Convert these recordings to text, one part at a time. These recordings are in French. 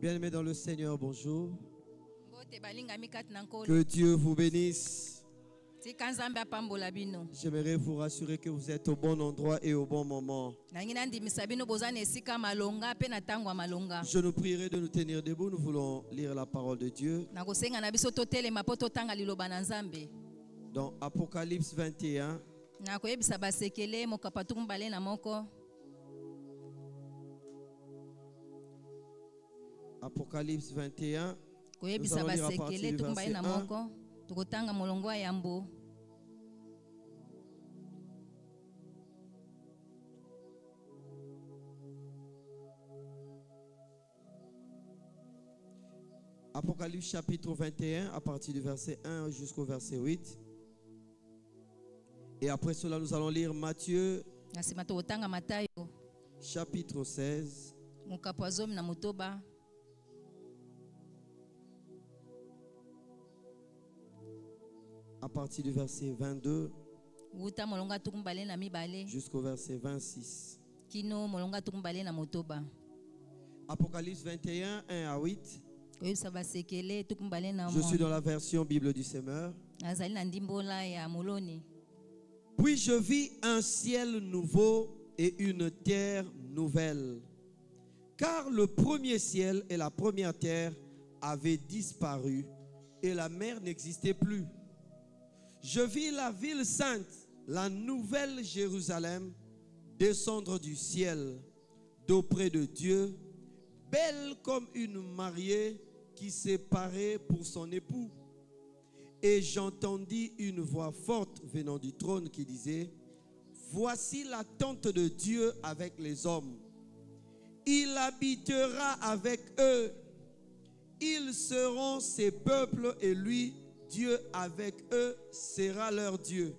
Bien-aimés dans le Seigneur, bonjour. Que Dieu vous bénisse. J'aimerais vous rassurer que vous êtes au bon endroit et au bon moment. Je nous prierai de nous tenir debout. Nous voulons lire la parole de Dieu. Dans Apocalypse 21. Apocalypse 21. Nous allons lire à partir du verset 1. Apocalypse chapitre 21 à partir du verset 1 jusqu'au verset 8. Et après cela, nous allons lire Matthieu chapitre 16. À partir du verset 22 jusqu'au verset 26. Apocalypse 21, 1 à 8. Je suis dans la version Bible du Semeur. Puis je vis un ciel nouveau et une terre nouvelle. Car le premier ciel et la première terre avaient disparu et la mer n'existait plus. Je vis la ville sainte, la nouvelle Jérusalem, descendre du ciel, d'auprès de Dieu, belle comme une mariée qui s'est parée pour son époux. Et j'entendis une voix forte venant du trône qui disait: voici la tente de Dieu avec les hommes. Il habitera avec eux. Ils seront ses peuples et lui, Dieu avec eux, sera leur Dieu.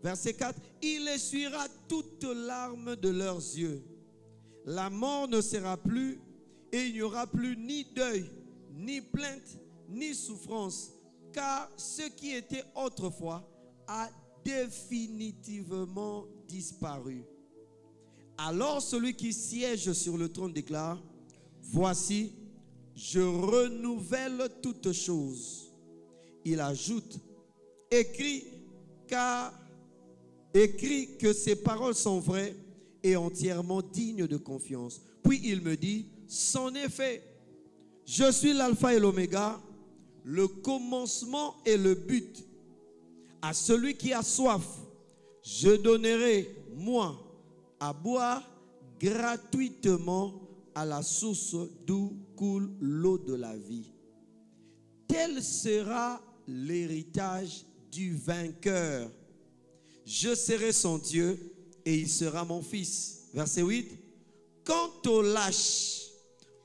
Verset 4. Il essuiera toutes larmes de leurs yeux. La mort ne sera plus et il n'y aura plus ni deuil, ni plainte, ni souffrance, car ce qui était autrefois a définitivement disparu. Alors celui qui siège sur le trône déclare: voici, je renouvelle toutes choses. Il ajoute: écris que ces paroles sont vraies et entièrement dignes de confiance. Puis il me dit: c'en est fait. Je suis l'alpha et l'oméga, le commencement et le but. À celui qui a soif, je donnerai, moi, à boire gratuitement à la source d'où coule l'eau de la vie. Tel sera l'héritage du vainqueur. Je serai son Dieu et il sera mon fils. Verset 8. Quant aux lâches,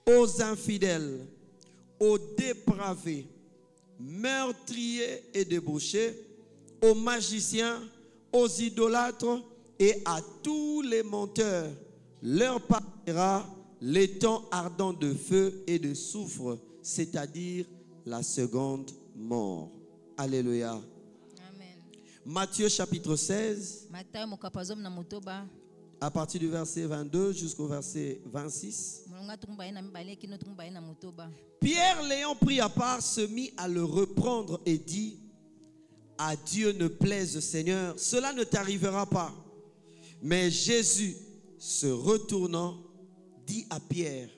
aux infidèles, aux dépravés, meurtriers et débauchés, aux magiciens, aux idolâtres et à tous les menteurs, leur parlera l'étang ardent de feu et de soufre, c'est-à-dire la seconde mort. Alléluia. Amen. Matthieu chapitre 16. À partir du verset 22 jusqu'au verset 26. Pierre, l'ayant pris à part, se mit à le reprendre et dit: à Dieu ne plaise, Seigneur, cela ne t'arrivera pas. Mais Jésus, se retournant, dit à Pierre: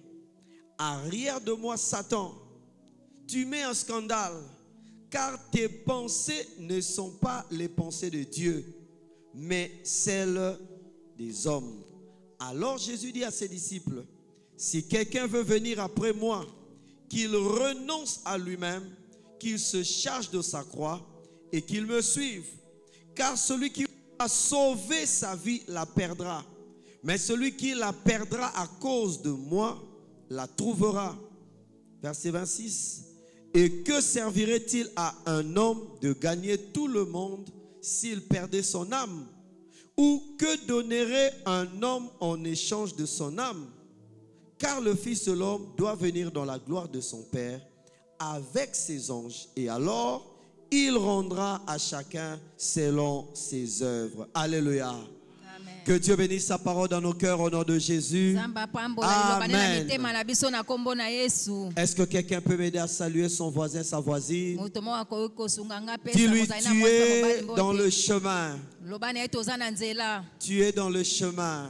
arrière de moi, Satan, tu mets un scandale, car tes pensées ne sont pas les pensées de Dieu, mais celles des hommes. Alors Jésus dit à ses disciples: si quelqu'un veut venir après moi, qu'il renonce à lui-même, qu'il se charge de sa croix et qu'il me suive. Car celui qui a sauvé sa vie la perdra, mais celui qui la perdra à cause de moi la trouvera. Verset 26. Et que servirait-il à un homme de gagner tout le monde s'il perdait son âme? Ou que donnerait un homme en échange de son âme? Car le Fils de l'homme doit venir dans la gloire de son Père avec ses anges. Et alors, il rendra à chacun selon ses œuvres. Alléluia. Amen. Que Dieu bénisse sa parole dans nos cœurs au nom de Jésus. Amen. Est-ce que quelqu'un peut m'aider à saluer son voisin, sa voisine? Dis-lui, tu es dans le chemin. Tu es dans le chemin.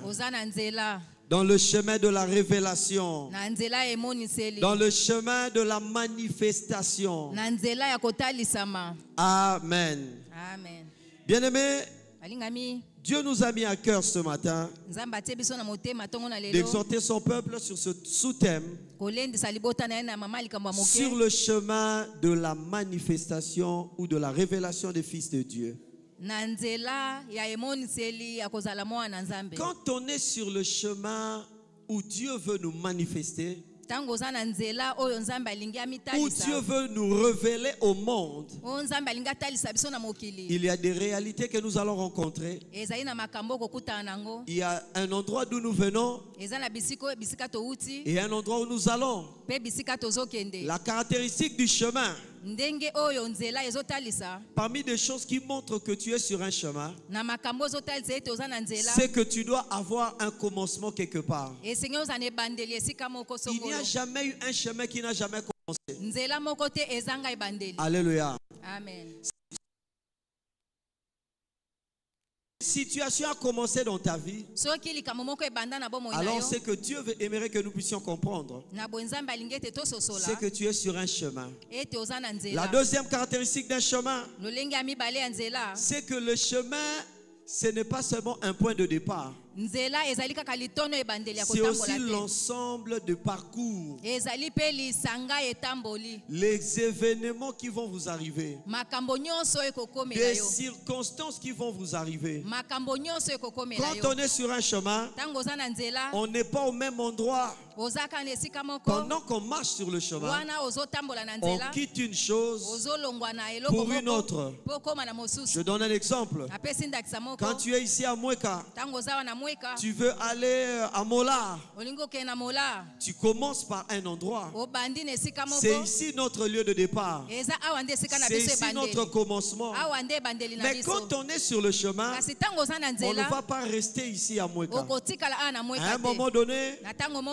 Dans le chemin de la révélation. Dans le chemin de la manifestation. Amen. Bien-aimés, Dieu nous a mis à cœur ce matin d'exhorter son peuple sur ce sous-thème, sur le chemin de la manifestation ou de la révélation des fils de Dieu. Quand on est sur le chemin où Dieu veut nous manifester, où Dieu veut nous révéler au monde, il y a des réalités que nous allons rencontrer. Il y a un endroit d'où nous venons et un endroit où nous allons. La caractéristique du chemin, parmi des choses qui montrent que tu es sur un chemin, c'est que tu dois avoir un commencement quelque part. Il n'y a jamais eu un chemin qui n'a jamais commencé. Alléluia. Amen. Situation a commencé dans ta vie, alors c'est que Dieu aimerait que nous puissions comprendre, c'est que tu es sur un chemin. La deuxième caractéristique d'un chemin, c'est que le chemin, ce n'est pas seulement un point de départ, c'est aussi l'ensemble de parcours, les événements qui vont vous arriver, des circonstances qui vont vous arriver. Quand on est sur un chemin, on n'est pas au même endroit. Pendant qu'on marche sur le chemin, on quitte une chose pour une autre. Je donne un exemple. Quand tu es ici à Mweka, tu veux aller à Mola, tu commences par un endroit. C'est ici notre lieu de départ. C'est ici notre commencement. Mais quand on est sur le chemin, on ne va pas rester ici à Mweka. À un moment donné,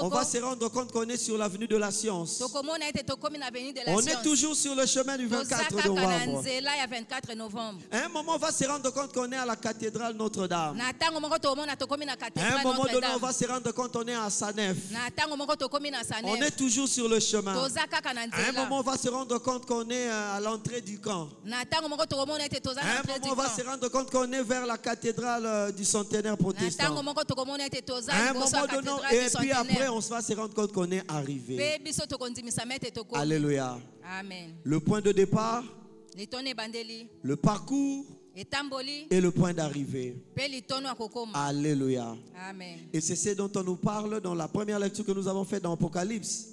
on va se rendre compte qu'on est sur l'avenue de la science. On est toujours sur le chemin du 24 novembre. À un moment, on va se rendre compte qu'on est à la cathédrale Notre-Dame. À un moment donné, on va se rendre compte qu'on est à Sanef. On est toujours sur le chemin. À un moment, on va se rendre compte qu'on est à l'entrée du camp. À un moment, on va se rendre compte qu'on est vers la cathédrale du centenaire protestant. À un moment donné, et puis après, on va se rendre compte qu'on est arrivé. Alléluia. Amen. Le point de départ, le parcours et le point d'arrivée. Alléluia. Amen. Et c'est ce dont on nous parle dans la première lecture que nous avons faite dans Apocalypse.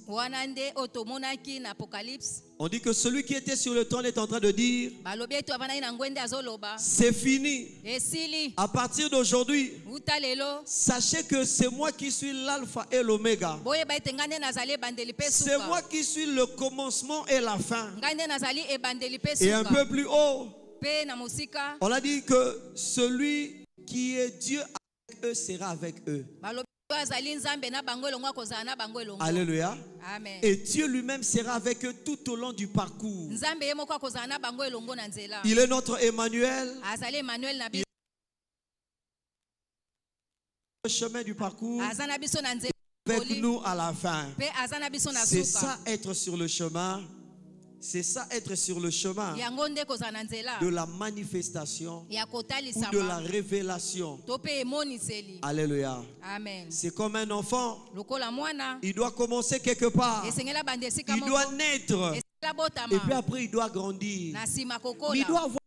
On dit que celui qui était sur le trône est en train de dire: c'est fini. À partir d'aujourd'hui, sachez que c'est moi qui suis l'alpha et l'oméga. C'est moi qui suis le commencement et la fin. Et un peu plus haut, on a dit que celui qui est Dieu avec eux sera avec eux. Alléluia. Amen. Et Dieu lui-même sera avec eux tout au long du parcours. Il est notre Emmanuel. Il est le chemin du parcours avec nous à la fin. C'est ça être sur le chemin. C'est ça être sur le chemin de la manifestation ou de la révélation. Alléluia. Amen. C'est comme un enfant. Il doit commencer quelque part. Il doit naître. Et puis après il doit grandir. Il doit avoir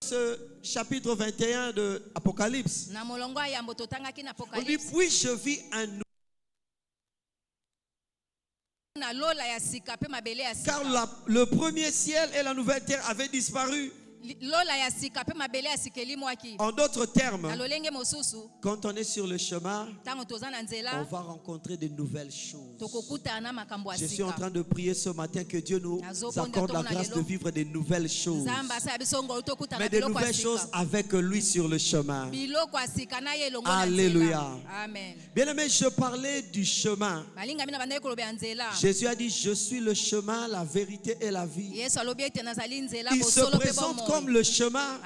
ce chapitre 21 de Apocalypse. On dit: puis je vis un nouveau. Car le premier ciel et la nouvelle terre avaient disparu. En d'autres termes, quand on est sur le chemin, on va rencontrer de nouvelles choses. Je suis en train de prier ce matin que Dieu nous accorde la grâce de vivre de nouvelles choses. Mais de nouvelles choses avec lui sur le chemin. Alléluia. Bien aimé, je parlais du chemin. Jésus a dit, je suis le chemin, la vérité et la vie. Il se présente comme le chemin.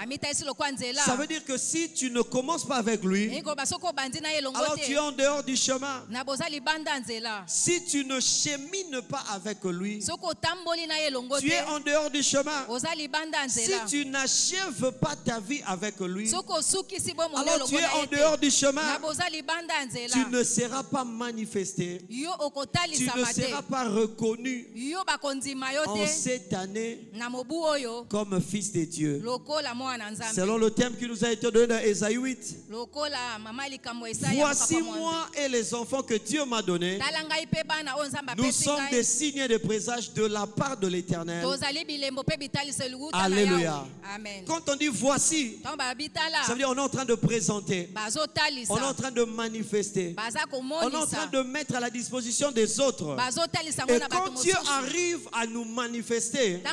Ça veut dire que si tu ne commences pas avec lui, alors tu es en dehors du chemin. Si tu ne chemines pas avec lui, tu es en dehors du chemin. Si tu n'achèves pas ta vie avec lui, alors tu es en dehors du chemin. Tu ne seras pas manifesté. Tu ne seras pas reconnu en cette année comme fils de Dieu. Selon le thème qui nous a été donné dans Ésaïe 8. Voici moi et les enfants que Dieu m'a donnés. Nous sommes des signes et des présages de la part de l'Éternel. Alléluia. Quand on dit voici, ça veut dire on est en train de présenter. On est en train de manifester. On est en train de mettre à la disposition des autres. Et quand Dieu arrive à nous manifester,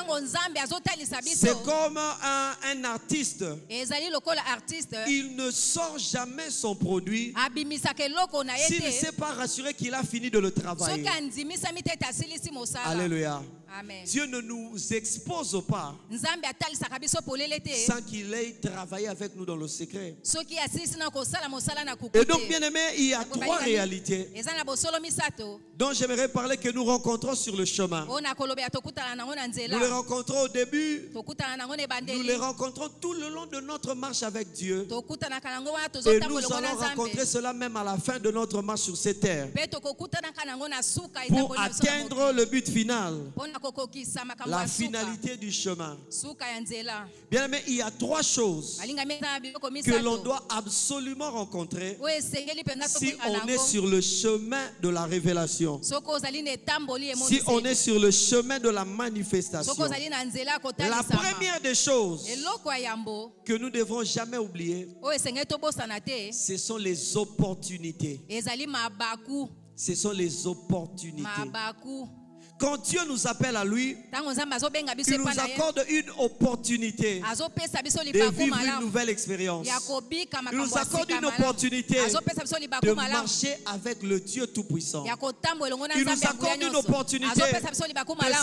c'est comme un artiste. Il ne sort jamais son produit s'il ne s'est pas rassuré qu'il a fini de le travailler. Alléluia. Amen. Dieu ne nous expose pas sans qu'il ait travaillé avec nous dans le secret. Et donc, bien aimé, il y a trois réalités dont j'aimerais parler que nous rencontrons sur le chemin. Nous les rencontrons au début, nous les rencontrons tout le long de notre marche avec Dieu. Et nous allons rencontrer cela même à la fin de notre marche sur cette terre pour atteindre le but final. La finalité du chemin. Bien aimé, il y a trois choses que l'on doit absolument rencontrer si on est sur le chemin de la révélation. Si on est sur le chemin de la manifestation. La première des choses que nous ne devrons jamais oublier, ce sont les opportunités. Ce sont les opportunités. Quand Dieu nous appelle à lui, il nous accorde une opportunité de vivre une nouvelle expérience. Il nous accorde une opportunité de marcher avec le Dieu Tout-Puissant. Il nous accorde une opportunité de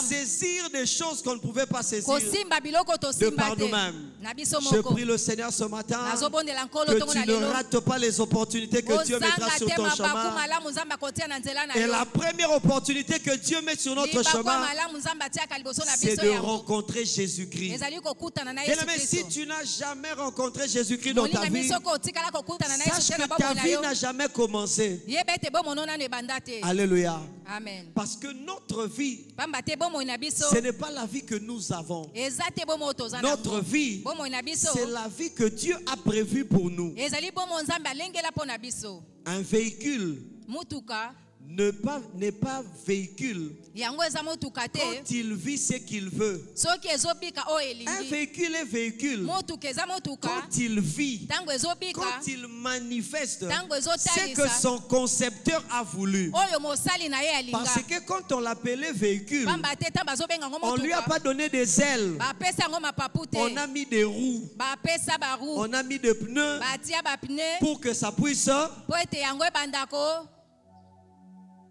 saisir des choses qu'on ne pouvait pas saisir de par nous-mêmes. Je prie le Seigneur ce matin que tu ne rates pas les opportunités que Dieu mettra sur ton chemin. Et la première opportunité que Dieu met sur notre chemin, c'est de rencontrer Jésus-Christ. Bien-aimé, si tu n'as jamais rencontré Jésus-Christ dans ta vie, sache que ta vie n'a jamais commencé. Alléluia. Amen. Parce que notre vie, ce n'est pas la vie que nous avons. Notre vie, c'est la vie que Dieu a prévue pour nous. Un véhicule n'est pas véhicule quand il vit ce qu'il veut. Un véhicule est véhicule quand il vit, quand il manifeste ce que son concepteur a voulu. Parce que quand on l'appelait véhicule, on ne lui a pas donné des ailes, on a mis des roues, on a mis des pneus pour que ça puisse.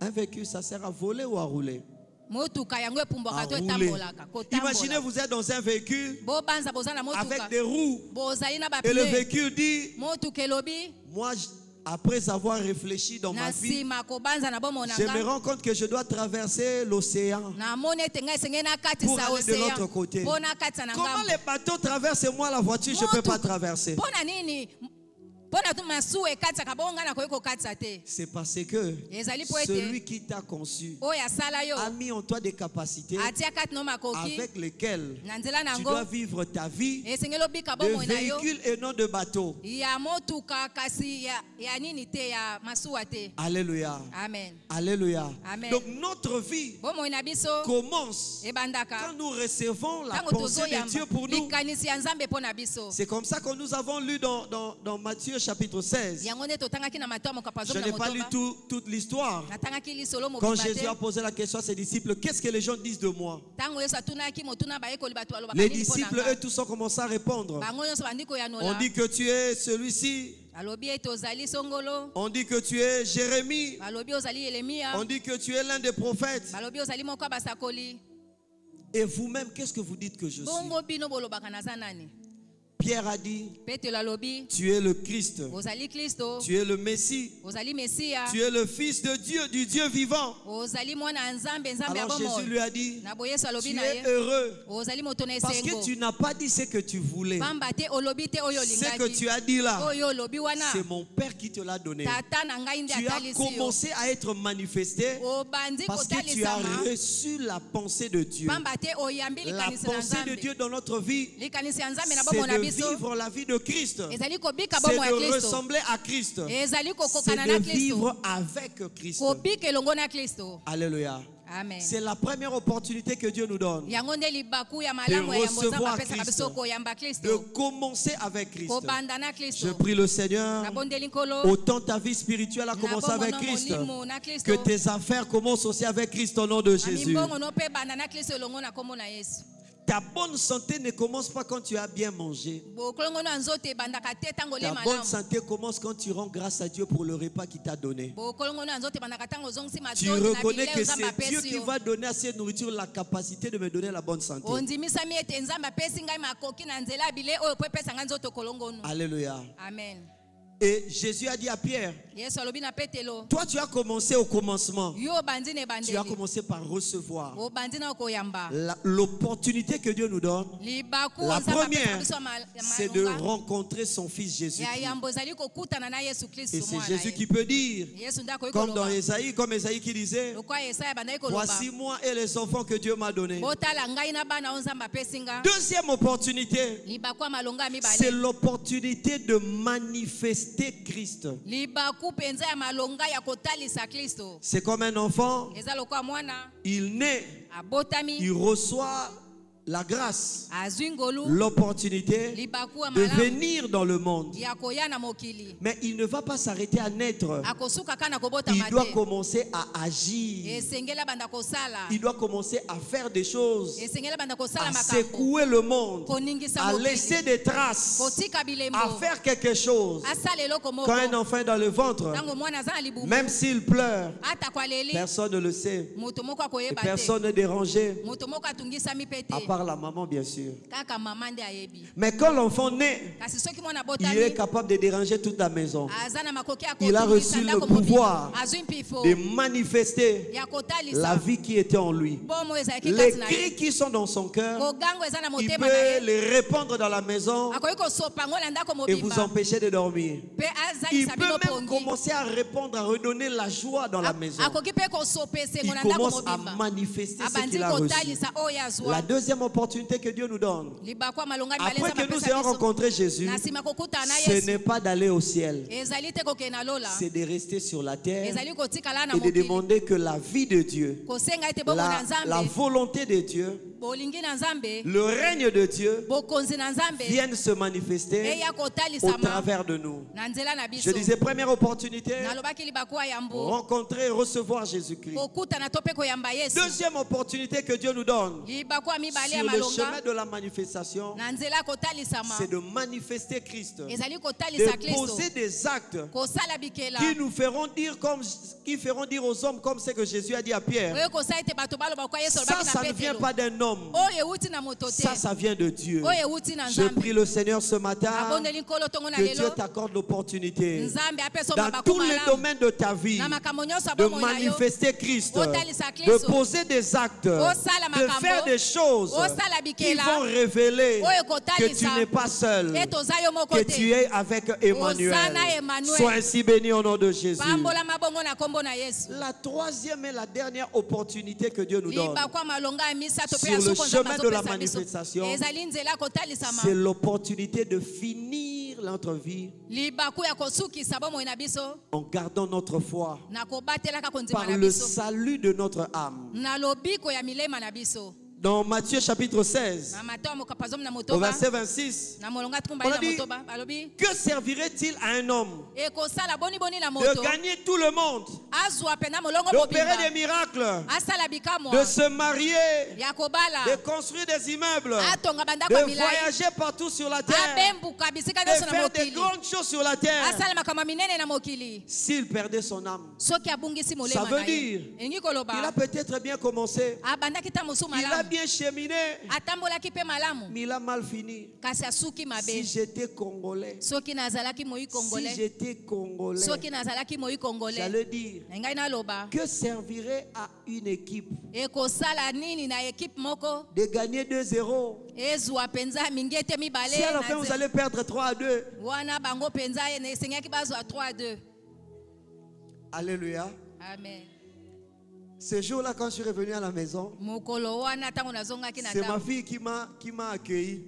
Un véhicule, ça sert à voler ou à rouler? À rouler. Imaginez, vous êtes dans un véhicule avec des roues et le véhicule dit, moi, après avoir réfléchi dans ma vie, je me rends compte que je dois traverser l'océan pour aller de l'autre côté. Comment les bateaux traversent et moi la voiture, je ne peux pas traverser? C'est parce que celui qui t'a conçu a mis en toi des capacités avec lesquelles tu dois vivre ta vie de véhicule et non de bateau. Alléluia. Amen. Alléluia. Amen. Donc notre vie commence quand nous recevons la pensée de Dieu pour nous. C'est comme ça que nous avons lu dans Matthieu chapitre 16. Je n'ai pas lu toute l'histoire. Quand Jésus a posé la question à ses disciples, qu'est-ce que les gens disent de moi? Les disciples, eux tous ont commencé à répondre. On dit que tu es celui-ci. On dit que tu es Jérémie. On dit que tu es l'un des prophètes. Et vous-même, qu'est-ce que vous dites que je suis? Pierre a dit, tu es le Christ, tu es le Messie, tu es le Fils de Dieu, du Dieu vivant. Alors Jésus lui a dit, tu es heureux parce que tu n'as pas dit ce que tu voulais. Ce que tu as dit là, c'est mon Père qui te l'a donné. Tu as commencé à être manifesté parce que tu as reçu la pensée de Dieu. La pensée de Dieu dans notre vie, c'est de vivre la vie de Christ. C'est de ressembler à Christ. C'est de vivre avec Christ. Alléluia. C'est la première opportunité que Dieu nous donne de recevoir Christ, de commencer avec Christ. Je prie le Seigneur, autant ta vie spirituelle a commencé avec Christ, que tes affaires commencent aussi avec Christ au nom de Jésus. Ta bonne santé ne commence pas quand tu as bien mangé. Ta bonne santé commence quand tu rends grâce à Dieu pour le repas qu'il t'a donné. Tu reconnais que c'est Dieu qui va donner à cette nourriture la capacité de me donner la bonne santé. Alléluia. Amen. Et Jésus a dit à Pierre, toi tu as commencé au commencement. Tu as commencé par recevoir l'opportunité que Dieu nous donne. La première, c'est de rencontrer son Fils Jésus. Et c'est Jésus qui peut dire, comme dans Ésaïe, comme Ésaïe qui disait, voici moi et les enfants que Dieu m'a donnés. Deuxième opportunité, c'est l'opportunité de manifester Christ. C'est comme un enfant, il naît, il reçoit la grâce, l'opportunité de venir dans le monde. Mais il ne va pas s'arrêter à naître. Il doit commencer à agir. Il doit commencer à faire des choses, à secouer le monde, à laisser des traces, à faire quelque chose. Quand un enfant est dans le ventre, même s'il pleure, personne ne le sait. Et personne n'est dérangé, à part la maman bien sûr. Mais quand l'enfant naît, il est capable de déranger toute la maison. Il a reçu le pouvoir de manifester la vie qui était en lui. Les cris qui sont dans son cœur, il peut les répandre dans la maison et vous empêcher de dormir. Il peut même commencer à répondre, à redonner la joie dans la maison. Il commence à manifester ce qu'il a reçu. La deuxième opportunité que Dieu nous donne, après que nous ayons rencontré Jésus, ce n'est pas d'aller au ciel, c'est de rester sur la terre et de demander que la vie de Dieu, la volonté de Dieu, le règne de Dieu vienne se manifester au travers de nous. Je disais première opportunité, rencontrer et recevoir Jésus-Christ. Deuxième opportunité que Dieu nous donne sur le chemin de la manifestation, c'est de manifester Christ, de poser des actes qui nous feront dire aux hommes comme ce que Jésus a dit à Pierre. Ça ne vient pas d'un homme. homme. Ça vient de Dieu. Je prie le Seigneur ce matin que Dieu t'accorde l'opportunité dans tous les domaines de ta vie de manifester Christ, de poser des actes, de faire des choses qui vont révéler que tu n'es pas seul, que tu es avec Emmanuel. Sois ainsi béni au nom de Jésus. La troisième et la dernière opportunité que Dieu nous donne sur le chemin de la manifestation, c'est l'opportunité de finir notre vie en gardant notre foi par le salut de notre âme. Dans Matthieu chapitre 16, au verset 26, on a dit: que servirait-il à un homme de gagner tout le monde, d'opérer des miracles, de se marier, de construire des immeubles, de voyager partout sur la terre, de faire des grandes choses sur la terre, s'il perdait son âme? Ça veut dire qu'il a peut-être bien commencé, il a bien cheminé, mais il a mal fini. Si j'étais Congolais, j'allais dire: que servirait à une équipe de gagner 2-0 si à la fin vous allez perdre 3-2? Alléluia. Amen. Ce jour-là, quand je suis revenu à la maison, c'est ma fille qui m'a accueilli.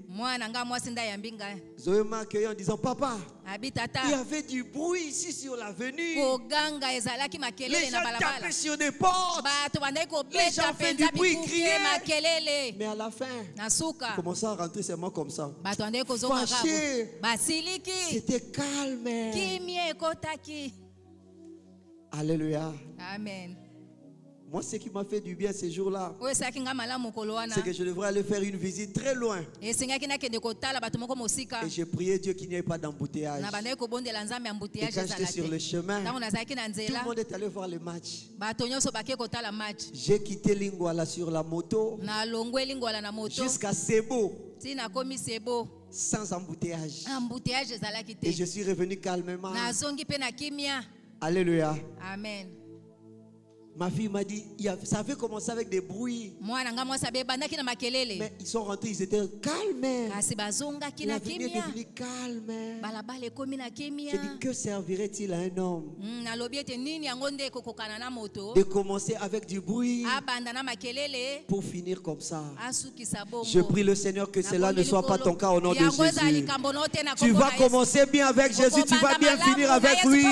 Zoé m'a accueilli en disant: papa, il y avait du bruit ici sur l'avenue. Les gens tapaient sur des portes. Les gens faisaient du bruit, criaient. Mais à la fin, ils commençaient à rentrer seulement comme ça. Fâché. C'était calme. Alléluia. Amen. Moi, ce qui m'a fait du bien ces jours-là, c'est que je devrais aller faire une visite très loin. Et j'ai prié Dieu qu'il n'y ait pas d'embouteillage. Et quand j'étais sur le chemin, tout le monde est allé voir le match. J'ai quitté Lingwala sur la moto jusqu'à Sebo, sans embouteillage. Et je suis revenu calmement. Alléluia. Amen. Ma fille m'a dit: ça avait commencé avec des bruits. Mais ils sont rentrés, ils étaient calmes. La vie est devenue calme. J'ai dit: que servirait-il à un homme de commencer avec du bruit pour finir comme ça? Je prie le Seigneur que cela ne soit pas ton cas au nom de Jésus. Tu vas commencer bien avec Jésus, tu vas bien finir avec lui.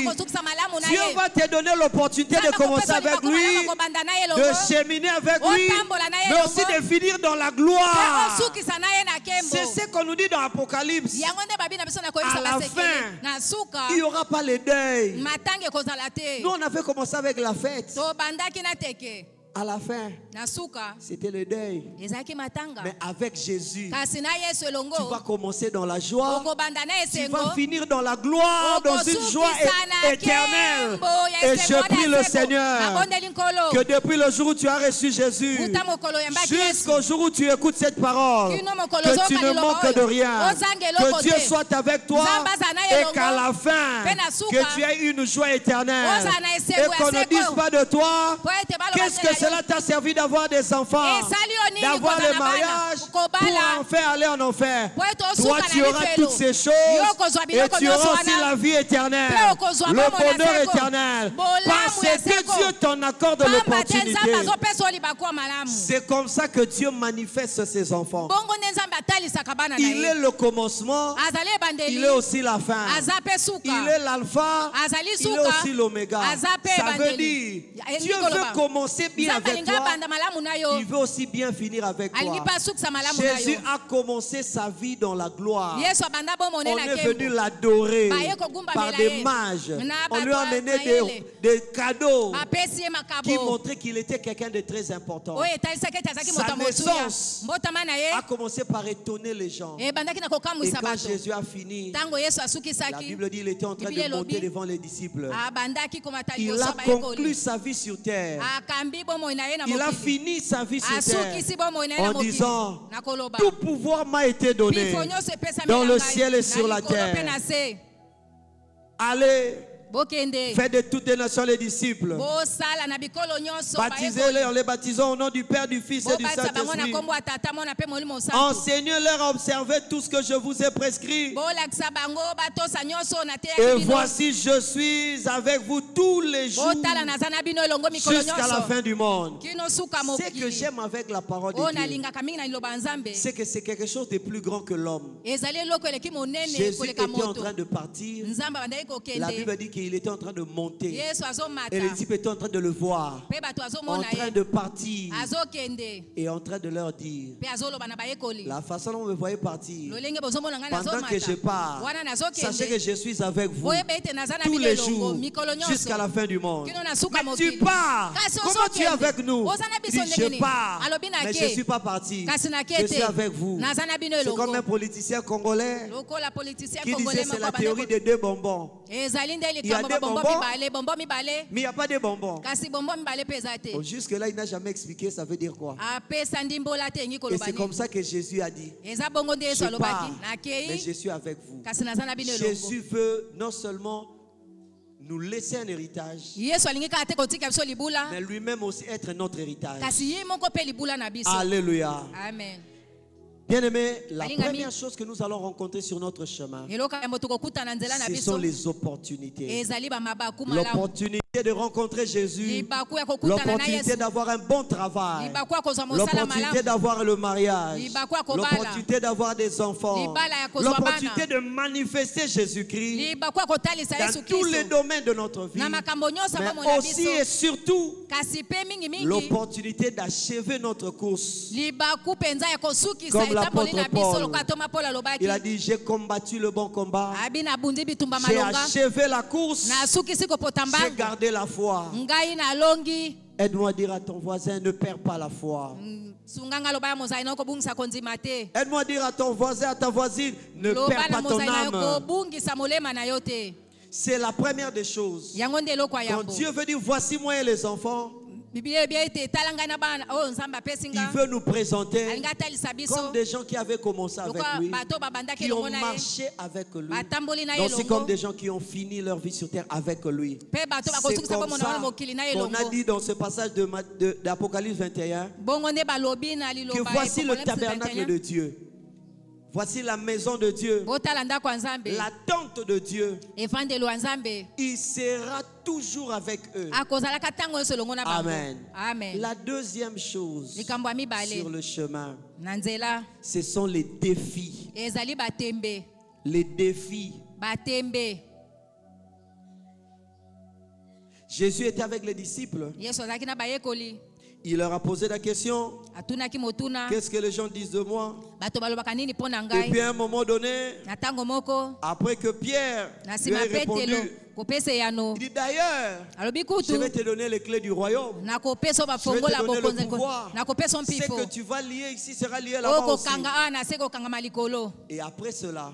Dieu va te donner l'opportunité de commencer avec lui, de cheminer avec lui, mais aussi de finir dans la gloire. C'est ce qu'on nous dit dans l'Apocalypse. À la fin, il n'y aura pas le deuil. Nous, on avait commencé avec la fête. À la fin, c'était le deuil. Mais avec Jésus, tu vas commencer dans la joie, tu vas finir dans la gloire, dans une joie éternelle. Et je prie le Seigneur que depuis le jour où tu as reçu Jésus jusqu'au jour où tu écoutes cette parole, que tu ne manques de rien, que Dieu soit avec toi et qu'à la fin, que tu aies une joie éternelle et qu'on ne dise pas de toi: qu'est-ce que cela t'a servi d'avoir des enfants, d'avoir le mariage pour enfin aller en enfer? Toi, tu auras toutes ces choses et tu auras aussi la vie éternelle, le bonheur éternel, parce que Dieu t'en accorde l'opportunité. C'est comme ça que Dieu manifeste ses enfants. Il est le commencement, il est aussi la fin. Il est l'alpha, il est aussi l'oméga. Ça veut dire, Dieu veut commencer bien avec toi, il veut aussi bien finir avec toi. Jésus a commencé sa vie dans la gloire. On est venu l'adorer par des mages. On lui a amené des cadeaux qui montraient qu'il était quelqu'un de très important. Sa naissance a commencé par étonner les gens. Et quand Jésus a fini, la Bible dit qu'il était en train de monter devant les disciples. Il a conclu sa vie sur terre Il a fini sa vie sur terre en disant, tout pouvoir m'a été donné dans le ciel et sur la terre. Allez, faites de toutes les nations les disciples. Baptisez-les en les baptisant au nom du Père, du Fils et du Saint-Esprit. Enseignez-leur à observer tout ce que je vous ai prescrit. Et voici, je suis avec vous tous les jours jusqu'à la fin du monde. Ce que j'aime avec la parole de Dieu, c'est que c'est quelque chose de plus grand que l'homme. Jésus était en train de partir. La Bible dit qu'il était en train de monter. Et les disciples étaient en train de le voir, en train de partir et en train de leur dire, la façon dont vous me voyez partir, pendant que je pars, sachez que je suis avec vous tous les jours jusqu'à la fin du monde. Mais tu pars, comment tu es avec nous? Il dit, je pars, mais je ne suis pas parti, je suis avec vous. C'est comme un politicien congolais qui disait, c'est la théorie des deux bonbons. Il y a des bonbons, mais il n'y a pas de bonbons. Bon, jusque-là, il n'a jamais expliqué ça veut dire quoi. Et c'est comme ça que Jésus a dit, je pars, mais je suis avec vous. Jésus veut non seulement nous laisser un héritage, mais lui-même aussi être notre héritage. Alléluia. Amen. Bien-aimés, la première chose que nous allons rencontrer sur notre chemin, ce sont les opportunités. L'opportunité de rencontrer Jésus, l'opportunité d'avoir un bon travail, l'opportunité d'avoir le mariage, l'opportunité d'avoir des enfants, l'opportunité de manifester Jésus-Christ dans tous les domaines de notre vie, mais aussi et surtout l'opportunité d'achever notre course. Comme l'apôtre Paul, il a dit, j'ai combattu le bon combat, j'ai achevé la course, j'ai gardé la foi. Aide-moi à dire à ton voisin, ne perds pas la foi. Aide-moi à dire à ton voisin, à ta voisine, ne perds pas ton âme. C'est la première des choses. Quand Dieu veut dire, voici moi et les enfants, il veut nous présenter comme des gens qui avaient commencé avec lui, qui ont marché avec lui. Donc c'est comme des gens qui ont fini leur vie sur terre avec lui. C'est comme ça qu'on a dit dans ce passage d'Apocalypse 21 que voici le tabernacle de Dieu. Voici la maison de Dieu, la tente de Dieu. Il sera toujours avec eux. Amen. La deuxième chose sur le chemin, ce sont les défis. Les défis. Jésus était avec les disciples. Il leur a posé la question, qu'est-ce que les gens disent de moi? Et puis à un moment donné, après que Pierre lui a répondu, il dit d'ailleurs, je vais te donner les clés du royaume. Je vais te donner le pouvoir. Ce que tu vas lier ici sera lié là-bas aussi. Et après cela,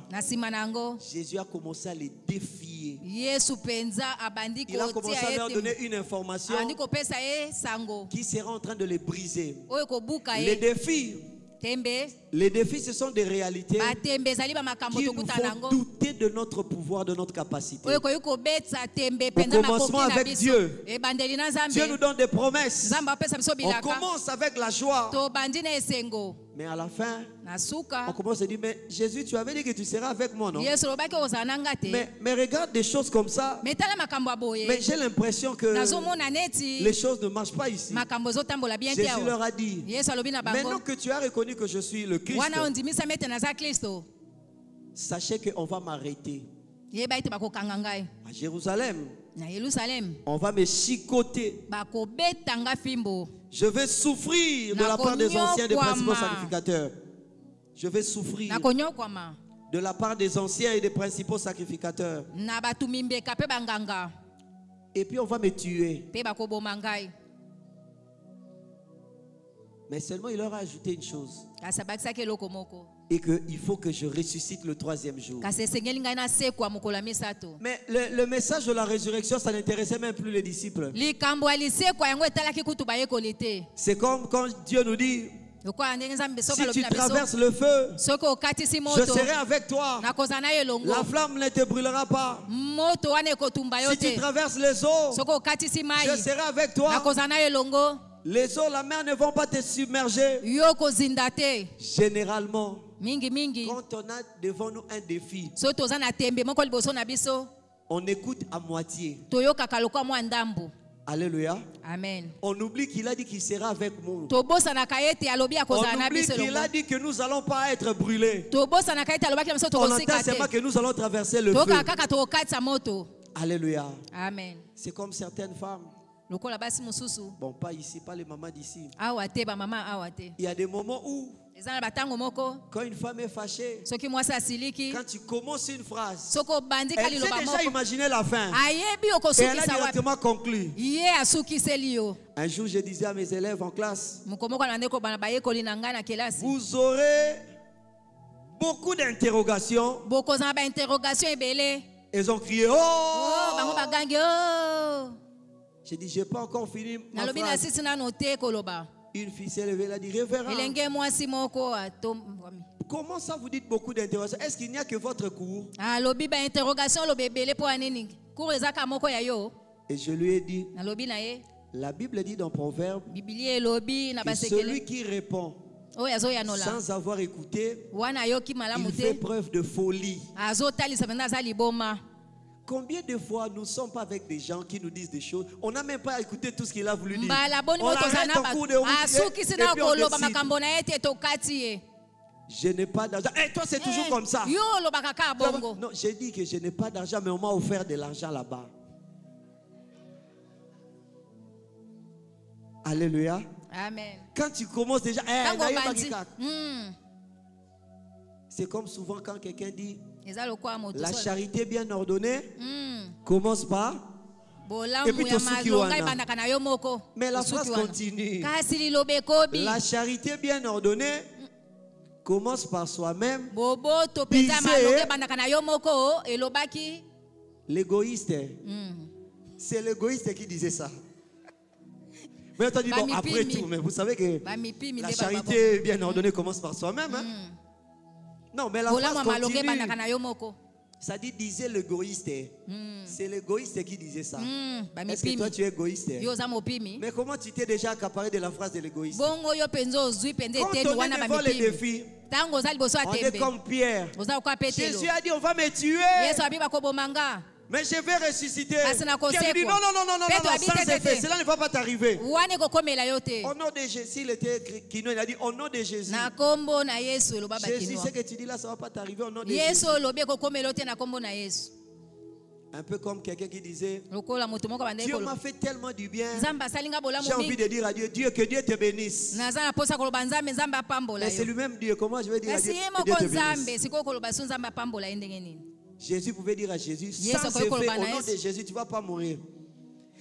Jésus a commencé à les défier. Il a commencé à leur donner une information qui sera en train de les briser. Les défis, ce sont des réalités qui nous font douter de notre pouvoir, de notre capacité. Au commencement avec Dieu, Dieu nous donne des promesses. On commence avec la joie, mais à la fin, on commence à dire, mais Jésus, tu avais dit que tu seras avec moi, non? Mais regarde des choses comme ça, mais j'ai l'impression que les choses ne marchent pas ici. Jésus leur a dit, maintenant que tu as reconnu que je suis le Christ, sachez qu'on va m'arrêter à Jérusalem. On va me chicoter. Je vais souffrir de la part des anciens des principaux sacrificateurs. Je vais souffrir de la part des anciens et des principaux sacrificateurs. Et puis on va me tuer. Mais seulement il leur a ajouté une chose. kasi abakisaki eloko moko Et qu'il faut que je ressuscite le 3e jour. kasi esengeli ngai nasekwa mokolo ya misato. Mais le message de la résurrection, ça n'intéressait même plus les disciples. likambo ya lisekwa yango etalaki kutu bayekoli te. C'est comme quand Dieu nous dit, lokola ndenge nzambe soki si alobi tu na biso traverses le feu, soki okatisi je moto serai avec toi. nakozala na yo elongo. La flamme ne te brûlera pas. moto wana ekotumba yo Si tu te. traverses les eaux, soki okatisi mai je serai avec toi. nakozala na yo elongo. Les eaux, la mer ne vont pas te submerger. yo kozinda te. Généralement, mingi quand on a devant nous un défi, soki toza na tembe moko liboso na biso on écoute à moitié. toyokaka lokwa mwa ndambo. Alléluia. Amen. On oublie qu'il a dit qu'il sera avec nous. tobosanaka ete alobi On akozala na oublie biso qu'il a elongo. dit que nous n'allons pas être brûlés. tobosanaka ete alobaki na biso On entend tokosika seulement te. que nous allons traverser le toyoka feu. kaka tokokatisa moto. Alléluia. Amen. C'est comme certaines femmes. lokola basi mosusu Bon, pas ici, pas les mamans d'ici. awa te bamama awa te. Il y a des moments où, eza na batango moko quand une femme est fâchée, soki mwasi asiliki quand tu commences une phrase, soki obandika elle sait liloba déjà moko imaginer la fin. ayebi Et elle a okosukisa wapi directement conclu. ye asukiseli yo. Un jour, je disais à mes élèves en classe, moko moko na ndeko bana bayekoli na ngai na kelasi vous aurez beaucoup d'interrogations. bokozala bainterrogation ebele. Ils ont crié, bango oh! bagangi oh. J'ai dit, je n'ai pas encore fini ma nalobi phrase. nasisi nano te koloba. Une fille s'est levée, elle a dit, révérend, elenge mwasi moko comment ça vous dites beaucoup d'interrogations? Est-ce qu'il n'y a que votre cours? alobi bainterrogation oloba ebele mpo ya nini kuru ezaka moko ya yo. Et je lui ai dit, nalobi na ye la Bible dit dans Proverbe, biblia elobi na que celui basekele qui répond oyo azoyanola sans avoir écouté, wana ayoki malamu il fait te preuve de folie. azotalisa mpenza aza liboma. Combien de fois nous ne sommes pas avec des gens qui nous disent des choses, on n'a même pas écouté tout ce qu'il a voulu dire. mbala boni On moto arrête oza na en cours de bato route asukisi et na puis on koloba décide. makambo na ye te tokati ye. Je n'ai pas d'argent. Eh, toi, c'est toujours comme ça. yo olobaka kaka bongo. Non, j'ai dit que je n'ai pas d'argent, mais on m'a offert de l'argent là-bas. Alléluia. Amen. Quand tu commences déjà, Tango naïe bandi. bakikak. C'est comme souvent quand quelqu'un dit, eza lokwa moto la so- charité bien ordonnée commence par. Et bolamu puis ya tosuki malonga wana. ebandaka na yo moko. Mais la Tosuki phrase wana. continue. kasi liloba ekobi La charité bien ordonnée commence par soi-même. boboto mpenza ya Disait- malonga ebandaka na yo moko elobaki. L'égoïste, c'est l'égoïste qui disait ça. Mais on dit, bon, après tout, mais vous savez que bamipimi la nde charité bien ordonnée commence par soi-même. Hein? Non, mais la bolamu ya phrase malonga continue. ebandaka na yo moko. Ça dit, disait l'égoïste. C'est l'égoïste qui disait ça. Est-ce que bamipimi toi, tu es égoïste? yo oza mopimi. Mais comment tu t'es déjà accaparé de la phrase de l'égoïste? bongo yo mpenza ozwi mpenza Quand eteni on est wana devant les bamipimi défis, ntango oza liboso ya on est tembe comme Pierre. oza lokwa petelo. Jésus a dit, on va me tuer, yesu abi bakoboma nga mais je vais ressusciter. Kasi na Pierre lui dit, kosekwa. non, non, non, non, non, Petro non, abi sans te, te, effet, te. cela ne va pas t'arriver. wana ekokomela yo te. Au nom de Jésus, s'il était kino, il a dit, au nom de Jésus. na kombo na yesu eloba Jésus, bakinwa ce que tu dis là, ça ne va pas t'arriver au nom de yesu Jésus. olobi ekokomela yo te na kombo na yesu. Un peu comme quelqu'un qui disait, lokola moto moko bandeki Dieu m'a fait tellement du bien. nzambe asali nga bolamu J'ai envie mingi de dire à Dieu, Dieu, que Dieu te bénisse. naza na posa koloba nzambe nzambe apambola Mais c'est yo lui-même Dieu. Comment je vais dire à kasi Dieu, ye que Dieu moko te nzambe bénisse? sikoyo koloba so nzambe apambola ye ndenge nini. Jésus pouvait dire à Jésus, Yes, sans on peut effet, koloba au na nom Yesu. de Jésus, tu ne vas pas mourir.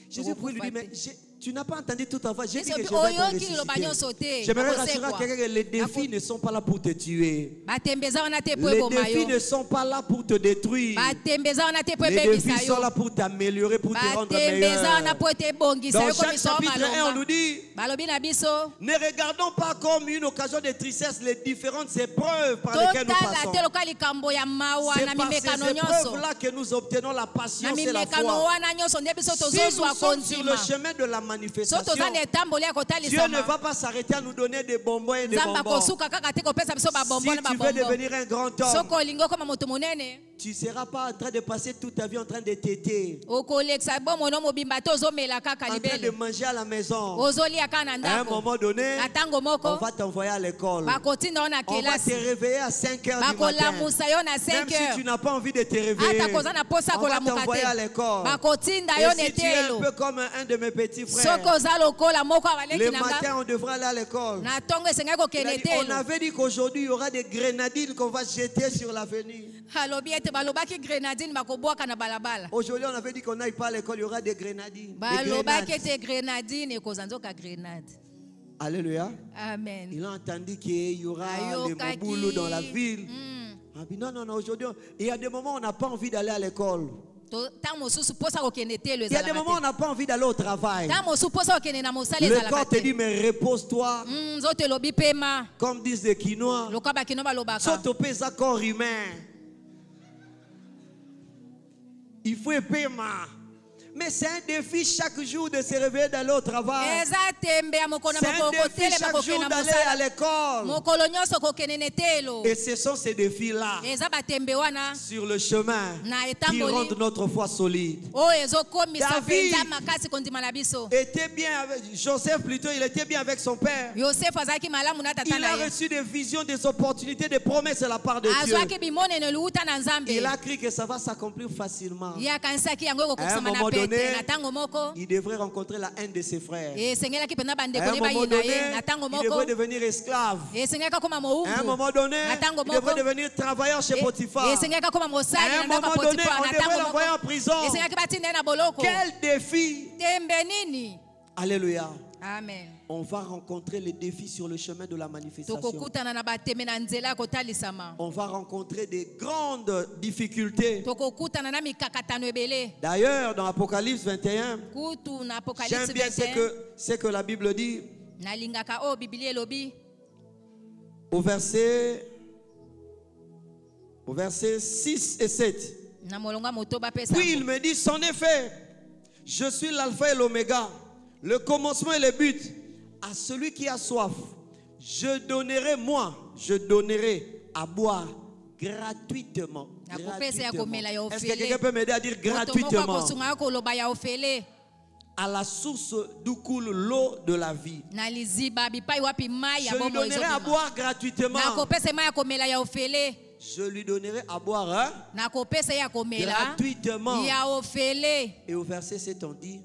Jésus pouvait lui dire, mais tu n'as pas entendu tout à fait. J'ai dit Yesu que je obi, vais te oyoki liloba nyonso ressusciter. te, J'aimerais nakosekwa. rassurer quelqu'un que les défis ne sont pas là pour te tuer. batembeza wana te po Les eboma défis yo ne sont pas là pour te détruire. batembeza wana te po Les ebebisa défis sont yo là pour t'améliorer, pour te rendre batembeza wana meilleur. po ete ebongisa Dans yo chaque komisa yo chapitre 1, on nous malonga dit, balobi na biso ne regardons pas comme une occasion de tristesse les différentes épreuves par lesquelles nous totala passons. te lokola likambo ya mawa C'est na par mimekano ces nyonso épreuves-là que nous obtenons la na patience et la mimekano foi. wana nyonso nde biso Si nous tozozwa sommes sur le kondima chemin de la so manifestation, toza na etamboli ya Dieu ne kotalisama va pas s'arrêter à nous donner des bonbons et des nzambe bonbons. akosuka kaka te kopesa biso Si babombo na tu veux babombo devenir un grand homme, soki olingi okoma moto monene tu ne seras pas en train de passer toute ta vie en train de téter, okolekisa bomoi mobimba te ozomela kaka en train de libele manger à la maison. ozolia kaka na À un ndako moment donné, na ntango on moko va t'envoyer à l'école. bakotinda yo na On va te kelasi réveiller à 5 heures du matin. bakolamusa yo na Même 5 si tu heures n'as pas envie de te réveiller, ata koza na posa on va kolamuka t'envoyer à te l'école. bakotinda yo Et si tu es un netelo peu comme un de mes petits frères, soki oza lokola moko ya le baleki na matin nga on devrait aller à l'école. na ntongo esengaki Il a kokende dit, on telo avait dit qu'aujourd'hui il y aura des grenadines qu'on va jeter sur l'avenue. alobi ete balobaki grenadine bakobwaka na balabala Aujourd'hui on avait dit qu'on n'aille pas à l'école, il y aura des grenadines. Des balobaki grenades. ete grenadine ekozwa nzoka grenade Alléluia. Amen. Ils ont entendu qu'il y aura Ayo les kaki. moboulous dans la ville. Ah, puis non, aujourd'hui, il y a des moments où on n'a pas envie d'aller à l'école. Il y a des moments où on n'a pas envie d'aller au travail. Le corps te dit, mais repose-toi. Comme disent les Quinois. Saute au pays à corps humain. Il faut paiement. Mais c'est un défi chaque jour de se réveiller d'aller au travail. C'est un défi chaque jour d'aller à l'école. Et ce sont ces défis-là sur le chemin qui rendent notre foi solide. David était bien avec Joseph plutôt, il était bien avec son père. Il a reçu des visions, des opportunités, des promesses de la part de Dieu. Il a cru que ça va s'accomplir facilement. À un moment donné, il devrait rencontrer la haine de ses frères. À un moment donné, il devrait devenir esclave. À un moment donné, il devrait devenir travailleur chez Potiphar. À un moment donné, on devrait l'envoyer en prison. Quel défi! Alléluia. Amen. On va rencontrer les défis sur le chemin de la manifestation. On va rencontrer des grandes difficultés. D'ailleurs, dans Apocalypse 21, j'aime bien ce que la Bible dit au verset 6 et 7. Puis il me dit, c'en est fait. Je suis l'alpha et l'oméga, le commencement et le but. À celui qui a soif, je donnerai à boire gratuitement. Est-ce que quelqu'un peut m'aider à dire gratuitement? À la source d'où coule l'eau de la vie. Je lui donnerai à boire gratuitement. Je lui donnerai à boire gratuitement. Et au verset 7 on dit,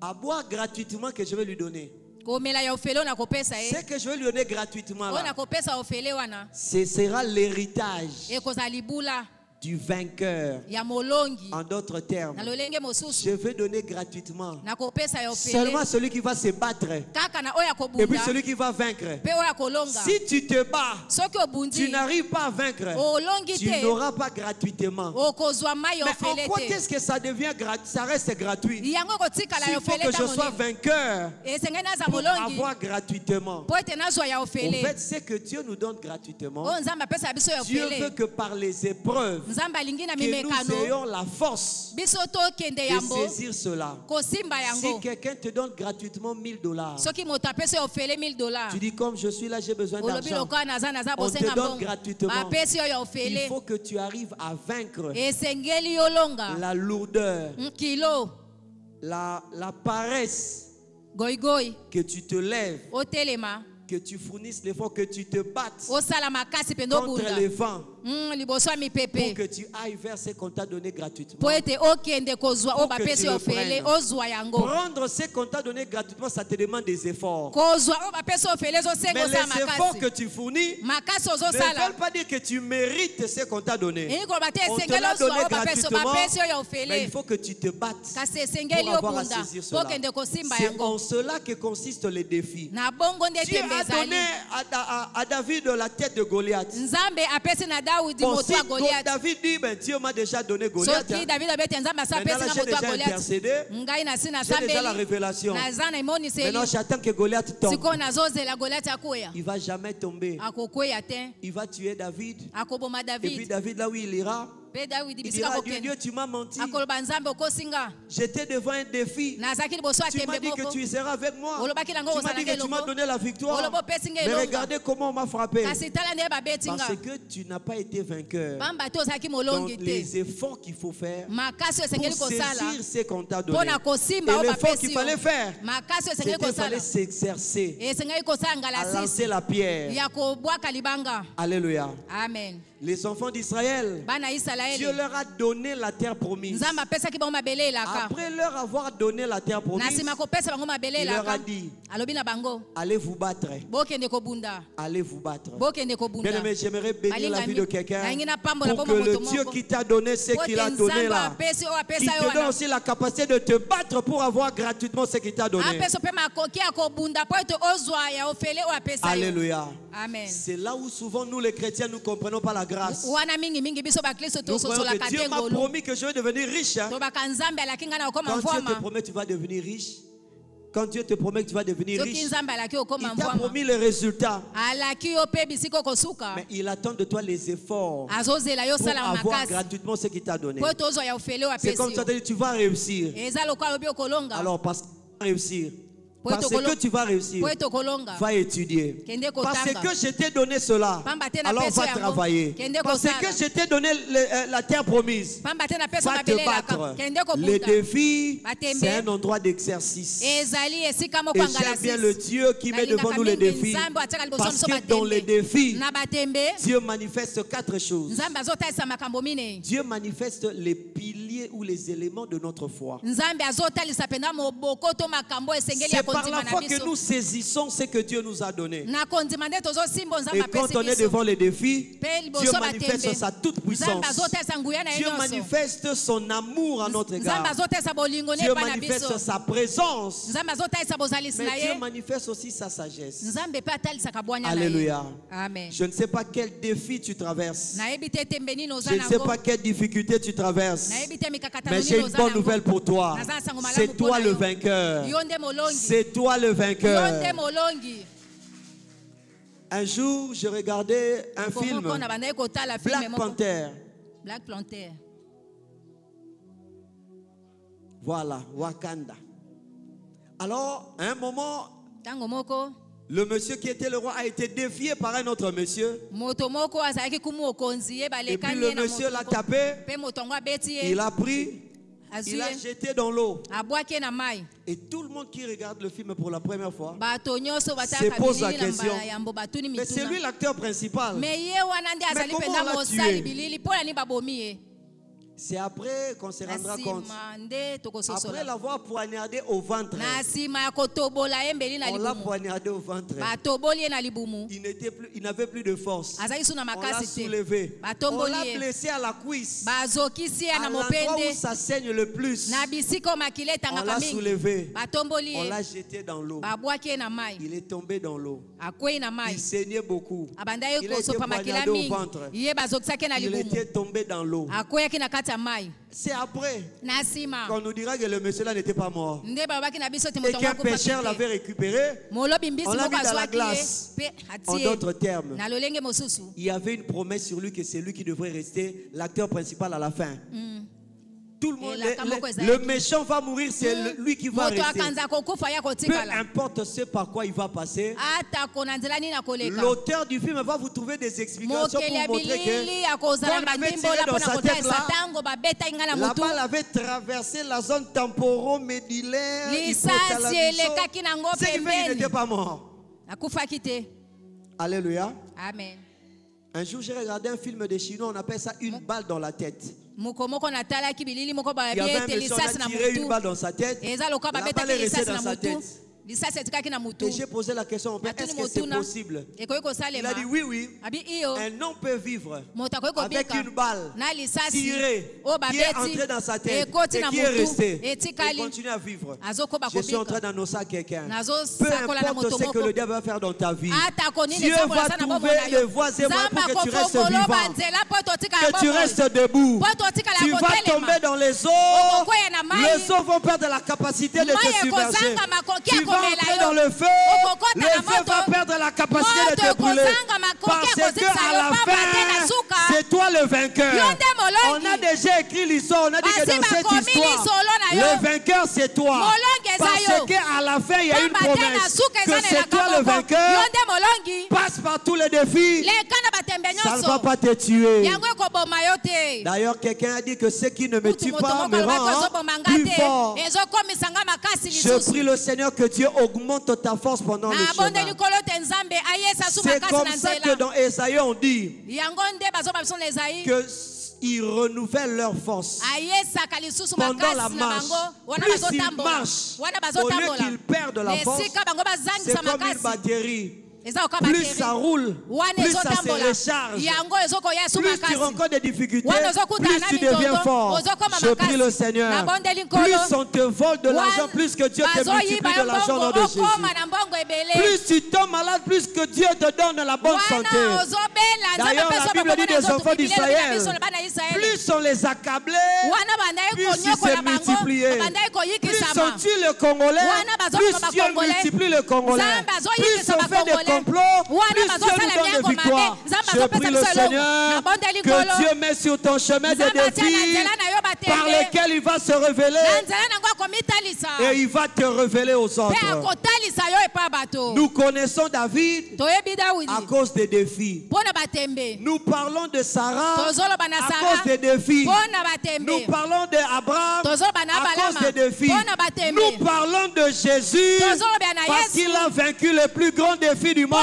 à boire gratuitement que je vais lui donner. Ce que je vais lui donner gratuitement là, ce sera l'héritage du vainqueur. En d'autres termes, je vais donner gratuitement seulement celui qui va se battre et puis celui qui va vaincre. Si tu te bats, tu n'arrives pas à vaincre, tu n'auras pas gratuitement. Mais en quoi est-ce que ça devient gratuit? Ça reste gratuit. Il faut que je sois vainqueur pour avoir gratuitement. Au fait, c'est que Dieu nous donne gratuitement. Dieu veut que par les épreuves que nous ayons la force de saisir cela. Si quelqu'un te donne gratuitement $1000, tu dis comme je suis là, j'ai besoin d'argent. On te donne gratuitement. Il faut que tu arrives à vaincre la lourdeur, la paresse, que tu te lèves, que tu fournisses l'effort, que tu te battes contre les vents pour que tu ailles vers ce qu'on t'a donné gratuitement. Pour que tu le prennes. Prendre ce qu'on t'a donné gratuitement, ça te demande des efforts. Mais les efforts que tu fournis ne veulent pas dire que tu mérites ce qu'on t'a donné. On te l'a donné gratuitement, mais il faut que tu te battes pour avoir à saisir cela. C'est en cela que consistent les défis. Dieu a donné à David la tête de Goliath. Bon, si David dit, ben, Dieu m'a déjà donné Goliath. Maintenant, j'ai déjà intercédé. J'ai déjà la révélation. Maintenant, j'attends que Goliath tombe. Il ne va jamais tomber. Il va tuer David. Et puis David, là où il ira, il dira, Dieu, tu m'as menti. J'étais devant un défi. Tu m'as dit que tu seras avec moi. Tu m'as dit que tu m'as donné la victoire. Mais regardez comment on m'a frappé. Parce que tu n'as pas été vainqueur. Donc les efforts qu'il faut faire pour saisir ce qu'on t'a donné. Et l'effort qu'il fallait faire, c'était qu'il fallait s'exercer à lancer la pierre. Alléluia. Amen. Les enfants d'Israël, bana Israeli Dieu leur a donné la terre promise. Nzamba pesa ki bango mabele elaka Après leur avoir donné la terre promise, nasima ko pesa bango mabele il leur a elaka dit, alobi na bango allez vous battre. bokende ko bunda Allez vous battre. bokende ko bunda Bien-aimé, j'aimerais bénir la vie de quelqu'un pour pour que le Dieu qui t'a donné ce qu'il a donné là, qui te donne aussi la capacité de te battre pour avoir gratuitement ce qu'il t'a donné. Alléluia. Amen. C'est là où souvent nous les chrétiens nous ne comprenons pas la grâce. Nous croyons que Dieu m'a promis que je vais devenir riche. Hein. Quand Dieu te promet tu vas devenir riche, quand Dieu te promet que tu vas devenir riche, il t'a promis les résultats. Mais il attend de toi les efforts pour avoir gratuitement ce qu'il t'a donné. C'est comme ça, tu vas réussir. Alors parce que tu vas réussir, parce que tu vas réussir, va étudier. Parce que je t'ai donné cela, alors va travailler. Parce que je t'ai donné la terre promise, va te battre. Les défis, c'est un endroit d'exercice. Et j'aime bien le Dieu qui met devant nous les défis. Parce que dans les défis, Dieu manifeste 4 choses. Dieu manifeste les piliers ou les éléments de notre foi. C'est par la foi que nous saisissons ce que Dieu nous a donné. Et quand on est devant les défis, Dieu manifeste sa toute puissance. Dieu manifeste son amour à notre égard. Dieu manifeste sa présence. Mais Dieu manifeste aussi sa sagesse. Alléluia. Amen. Je ne sais pas quel défi tu traverses. Je ne sais pas quelle difficulté tu traverses. Mais j'ai une bonne nouvelle pour toi. C'est toi le vainqueur. C'est toi le vainqueur. Un jour, je regardais un film, Black Panther. Black Panther. Voilà, Wakanda. Alors, à un moment, le monsieur qui était le roi a été défié par un autre monsieur. Et puis le monsieur l'a tapé, il a pris, il a jeté dans l'eau. Et tout le monde qui regarde le film pour la première fois se pose la question, mais c'est lui l'acteur principal. Mais comment on l'a tué? C'est après qu'on se rendra compte. Après l'avoir poignardé au ventre. On l'a poignardé au ventre. Il n'avait plus de force. On l'a soulevé. On l'a blessé à la cuisse. À l'endroit où ça saigne le plus. On l'a soulevé. On l'a jeté dans l'eau. Il est tombé dans l'eau. Il saignait beaucoup. Il était poignardé au ventre. Il était tombé dans l'eau. C'est après qu'on nous dira que le monsieur là n'était pas mort et qu'un pécheur l'avait récupéré. On l'a mis dans la glace. En d'autres termes, il y avait une promesse sur lui que c'est lui qui devrait rester l'acteur principal à la fin. Tout le monde, le méchant va mourir, c'est lui qui va rester. Peu importe ce par quoi il va passer, l'auteur du film va vous trouver des explications pour montrer que quand on avait tiré dans sa tête là, la balle avait traversé la zone temporo-médullaire, ce qui fait qu'il n'était pas mort. Alléluia. Amen. Un jour, j'ai regardé un film des Chinois, on appelle ça une balle dans la tête. Il y avait un monsieur qui a tiré une balle dans sa tête. La balle est restée dans sa tête. Et j'ai posé la question au père, est-ce que c'est possible? Il a dit oui. Un homme peut vivre avec une balle tirée qui est entrée dans sa tête et qui est restée. Et continue à vivre. Je suis en train d'annoncer à quelqu'un. Peu importe ce que le diable va faire dans ta vie, Dieu va trouver les voies et moyens pour que tu restes vivant, que tu restes debout. Tu vas tomber dans les eaux. Les eaux vont perdre la capacité de te submerger. Tu vas entrer dans le feu. Le feu va perdre la capacité de te brûler. Parce que à la fin, c'est toi le vainqueur. On a déjà écrit l'histoire. On a dit que dans cette histoire, le vainqueur c'est toi. Parce qu'à la fin, il y a une promesse que c'est toi le vainqueur. Passe par tous les défis. Ça ne va pas te tuer. yango ekoboma yo te. D'ailleurs, quelqu'un a dit que ce qui ne me tue Kutu pas moto me moko alobaki rend ozobomanga plus te, fort. ezokomisanga makasi Je lisusu. prie le Seigneur que Dieu augmente ta force pendant le nabondeli chemin. nkolo te nzambe ayesa su C'est makasi comme na ça que nzela. dans Ésaïe on dit yango nde bazoba biso na Esaïe qu'ils renouvellent leur force ayesaka lisusu pendant la makasi na marche. bango wana Plus ils bazotambola marchent, wana au lieu bazotambola qu'ils perdent la force, esika bango c'est bazangisa comme une makasi batterie. eza oka Plus bateri ça roule, wana plus ça se ezotambola recharge. yango ezokoya su Plus tu makasi rencontres des difficultés, wana ozokutana plus na tu deviens mitondo fort. ozokoma Je prie le makasi Seigneur. nabondeli nkolo Plus on te vole de l'argent, plus que Dieu te multiplie bazoyiba de yo l'argent au nom mbongo de Jésus. okoma na mbongo ebele Plus tu tombes malade, plus que Dieu te donne la bonne santé. wana ozobela D'ailleurs, la Bible dit des enfants d'Israël, plus on les accablait, wana bandai plus ils konyokola se bango multipliaient. bandai Plus koyikisama on tue le Congolais, plus Dieu multiplie le Congolais. Plus on fait des complots, plus Dieu nous donne des victoires. Je prie le Seigneur que Dieu met sur ton chemin des défis par lesquels il va se révéler et il va te révéler aux autres. Nous connaissons David à cause des défis. Nous parlons de Sarah à cause des défis. Nous parlons d'Abraham à cause des défis. Nous parlons de Jésus parce qu'il a vaincu le plus grand défi du monde.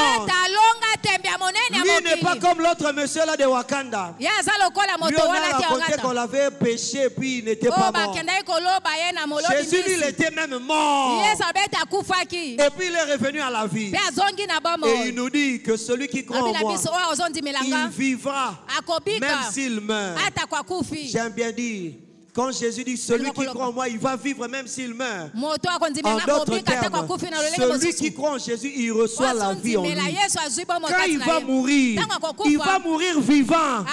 Lui n'est pas comme l'autre monsieur là de Wakanda. Lui on a raconté qu'on l'avait péché et puis il n'était pas mort. Jésus lui il était même mort. Et puis il est revenu à la vie. Et il nous dit que celui qui croit en moi, il vivra même s'il meurt. J'aime bien dire, quand Jésus dit celui qui croit en moi, il va vivre même s'il meurt. En d'autres termes, celui qui croit en Jésus, il reçoit la vie en lui. Quand il va mourir vivant.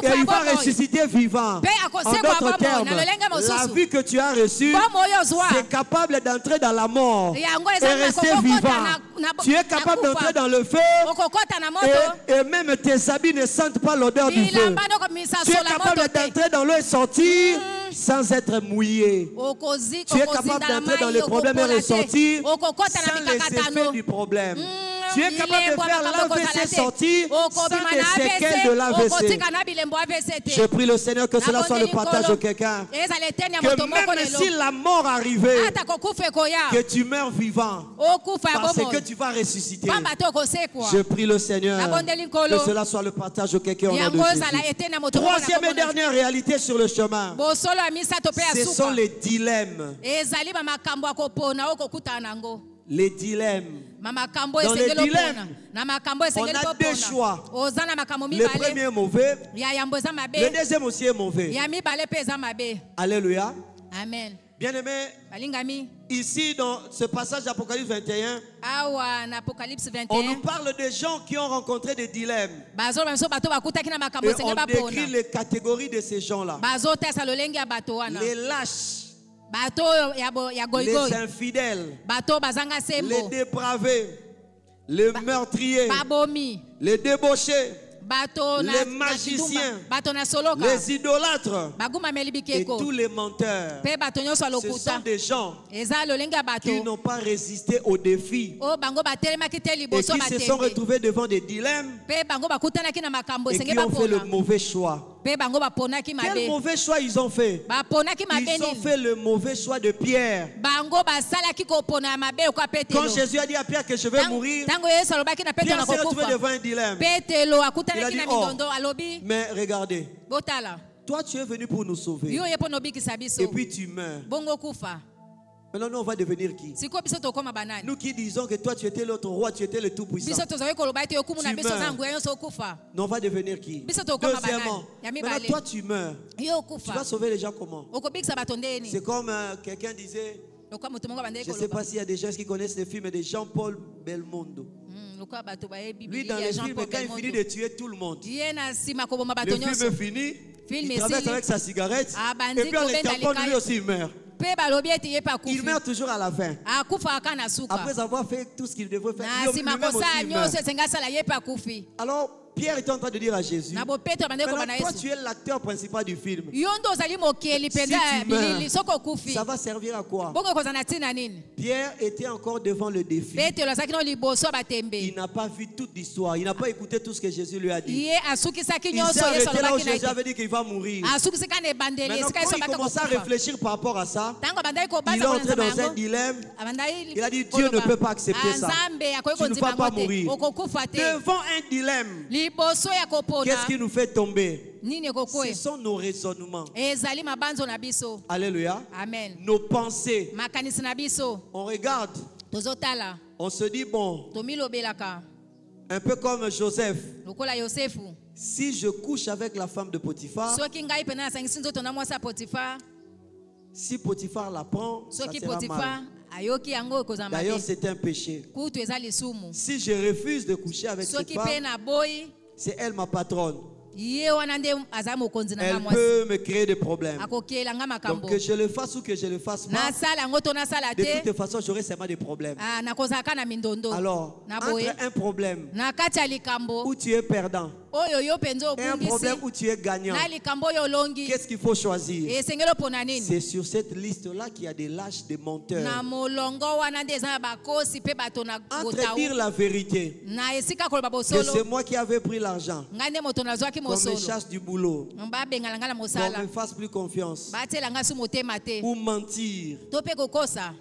Et il va ressusciter vivant. En d'autres termes, la vie que tu as reçue, c'est capable d'entrer dans la mort et rester vivant. Tu es capable d'entrer dans le feu et même tes habits ne sentent pas l'odeur du feu. Tu es capable d'entrer dans l'eau et sortir sans être mouillé. Tu es capable d'entrer dans les problèmes et ressortir sans les effets du problème. Tu es capable de faire l'AVC sortir sans les séquelles de l'AVC. Je prie le Seigneur que cela soit le partage de quelqu'un. Que même si la mort arrivait, que tu meurs vivant parce que tu vas ressusciter. Je prie le Seigneur que cela soit le partage de quelqu'un au nom de Jésus. Troisième et dernière réalité sur le chemin, ce sont les dilemmes. Les dilemmes. Dans les dilemmes, on a deux choix. Le premier est mauvais, le deuxième aussi est mauvais. Alléluia. Amen. Bien-aimé, ici dans ce passage d'Apocalypse 21, on nous parle de gens qui ont rencontré des dilemmes. Et on décrit les catégories de ces gens-là. Les lâches, les infidèles, les dépravés, les meurtriers, les débauchés, les magiciens, les idolâtres et tous les menteurs. Ce sont des gens qui n'ont pas résisté au défi et qui se sont retrouvés devant des dilemmes et qui ont fait le mauvais choix. Quel mauvais choix ils ont fait? Ils ont fait le mauvais choix de Pierre. Quand Jésus a dit à Pierre que je vais mourir, Pierre s'est retrouvé devant un dilemme. Il a dit, oh, mais regardez, toi tu es venu pour nous sauver et puis tu meurs. Maintenant nous on va devenir qui? Nous qui disons que toi tu étais l'autre roi, tu étais le tout puissant. Nous on va devenir qui? Deuxièmement, maintenant toi tu meurs. Tu vas sauver les gens comment? C'est comme quelqu'un disait, je ne sais pas s'il y a des gens qui connaissent les films de Jean-Paul Belmondo. Lui dans les films, quand il finit de tuer tout le monde, le film est fini, il traverse avec sa cigarette et puis en les tapant lui aussi il meurt. Il meurt toujours à la fin. Après avoir fait tout ce qu'il devait faire, lui-même aussi il meurt. Alors Pierre était en train de dire à Jésus, na bopeto bande ko bana maintenant, toi Yesu tu es l'acteur principal du film. yondo ozali mokeli Si penza tu meurs, bilili soko kufi ça va servir à quoi? bongo kozana tina nini Pierre était encore devant le défi. petelo azaki no liboso batembe Il n'a pas vu toute l'histoire. Il n'a pas écouté tout ce que Jésus lui a dit. ye asukisaki Il s'est nyonso Yesu arrêté là où alobaki na Jésus ye avait dit qu'il va mourir. asukisika na ebandeli Maintenant, esika quand Yesu il abaki commençait à kokufa réfléchir par rapport à ça, ntango abandaki il est kobanza entré kolonzama dans un yango dilemme. abandaki Il a dit, Dieu ne peut pas accepter ça. nzambe akoki Tu ne kondima vas pas yango te mourir. okokufa te Devant un dilemme, liboso ya kopona qu'est-ce qui nous fait tomber? nini Ce ekokwea sont nos raisonnements. ezali mabanzo na biso Alléluia. amen Nos pensées. makanisi na biso On regarde, tozotala on se dit, bon, tomilobelaka un peu comme Joseph. lokola yosefu Si je couche avec la femme de Potiphar, soki ngai pene nasangisi nzoto na mwasi ya potifa si Potiphar la prend, ça soki sera potifa mal. ayoki yango ekozala D'ailleurs, mabe c'est un péché. kutu eza lisumu Si je refuse de coucher avec cette soki mpe femme, naboyi c'est elle ma patronne. ye wana nde aza mokonzi na nga Elle mwasi peut me créer des problèmes. akokela nga Donc makambo que je le fasse ou que je le fasse pas, nasala yango to nasala de te toute façon, j'aurai seulement des problèmes. nakozalaka na mindondo Alors, na boye entre un problème na kati ya likambo où tu es perdant oyo yo mpenza et un obungisi problème où tu es gagnant, na likambo oyo olongi qu'est-ce qu'il faut choisir? esengeli opona nini C'est sur cette liste-là qu'il y a des lâches, des menteurs. na molongo wana nde eza na bakosi mpe bato na Entre botau dire la vérité, na esika koloba que c'est bosolo moi qui avais pris l'argent, ngai nde moto nazwaki qu'on me mosolo chasse du boulot, babengala ngai na qu'on mosala me fasse plus confiance, batiela ngai su motema te ou mentir to mpe kokosa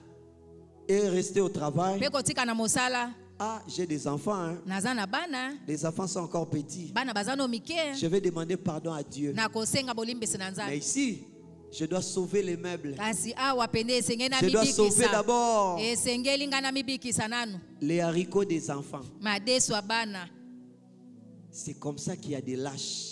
et rester au travail. mpe kotika na mosala Ah, j'ai des enfants, hein. naza na bana Les enfants sont encore petits. bana baza no mike Je vais demander pardon à Dieu. na kosenga bolimbisi na Mais nzambe ici, je dois sauver les meubles. kasi awa pende esengeli na Je dois sauver mibikisa d'abord esengeli ngai na mibikisa nanu les haricots des enfants. madeso ya bana C'est comme ça qu'il y a des lâches.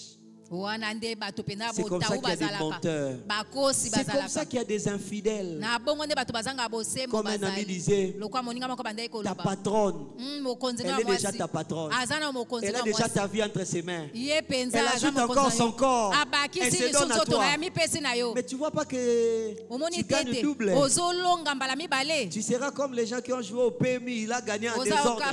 wana nde bato mpenza C'est comme ça botau qu'il y a des bazalaka menteurs. bakosi C'est comme ça bazalaka qu'il y a des infidèles. na bongo nde bato bazanga bosembo Comme un ami bazali disait, lokwa moninga moko bandai ta koloba patronne, mokonzi elle nga est déjà mwasi ta patronne. aza na mokonzi Elle a nga déjà mwasi ta vie entre ses mains. ye mpenza Elle aza ajoute encore mokonzi na son yo corps. Elle abakisi se donne lisusu à nzoto na toi. ya mipesi na yo Mais tu vois pas que omoni tu gagnes tete double. ozolonga mbala mibale Tu seras comme les gens qui ont joué au PMI. Il a gagné en oza désordre. oka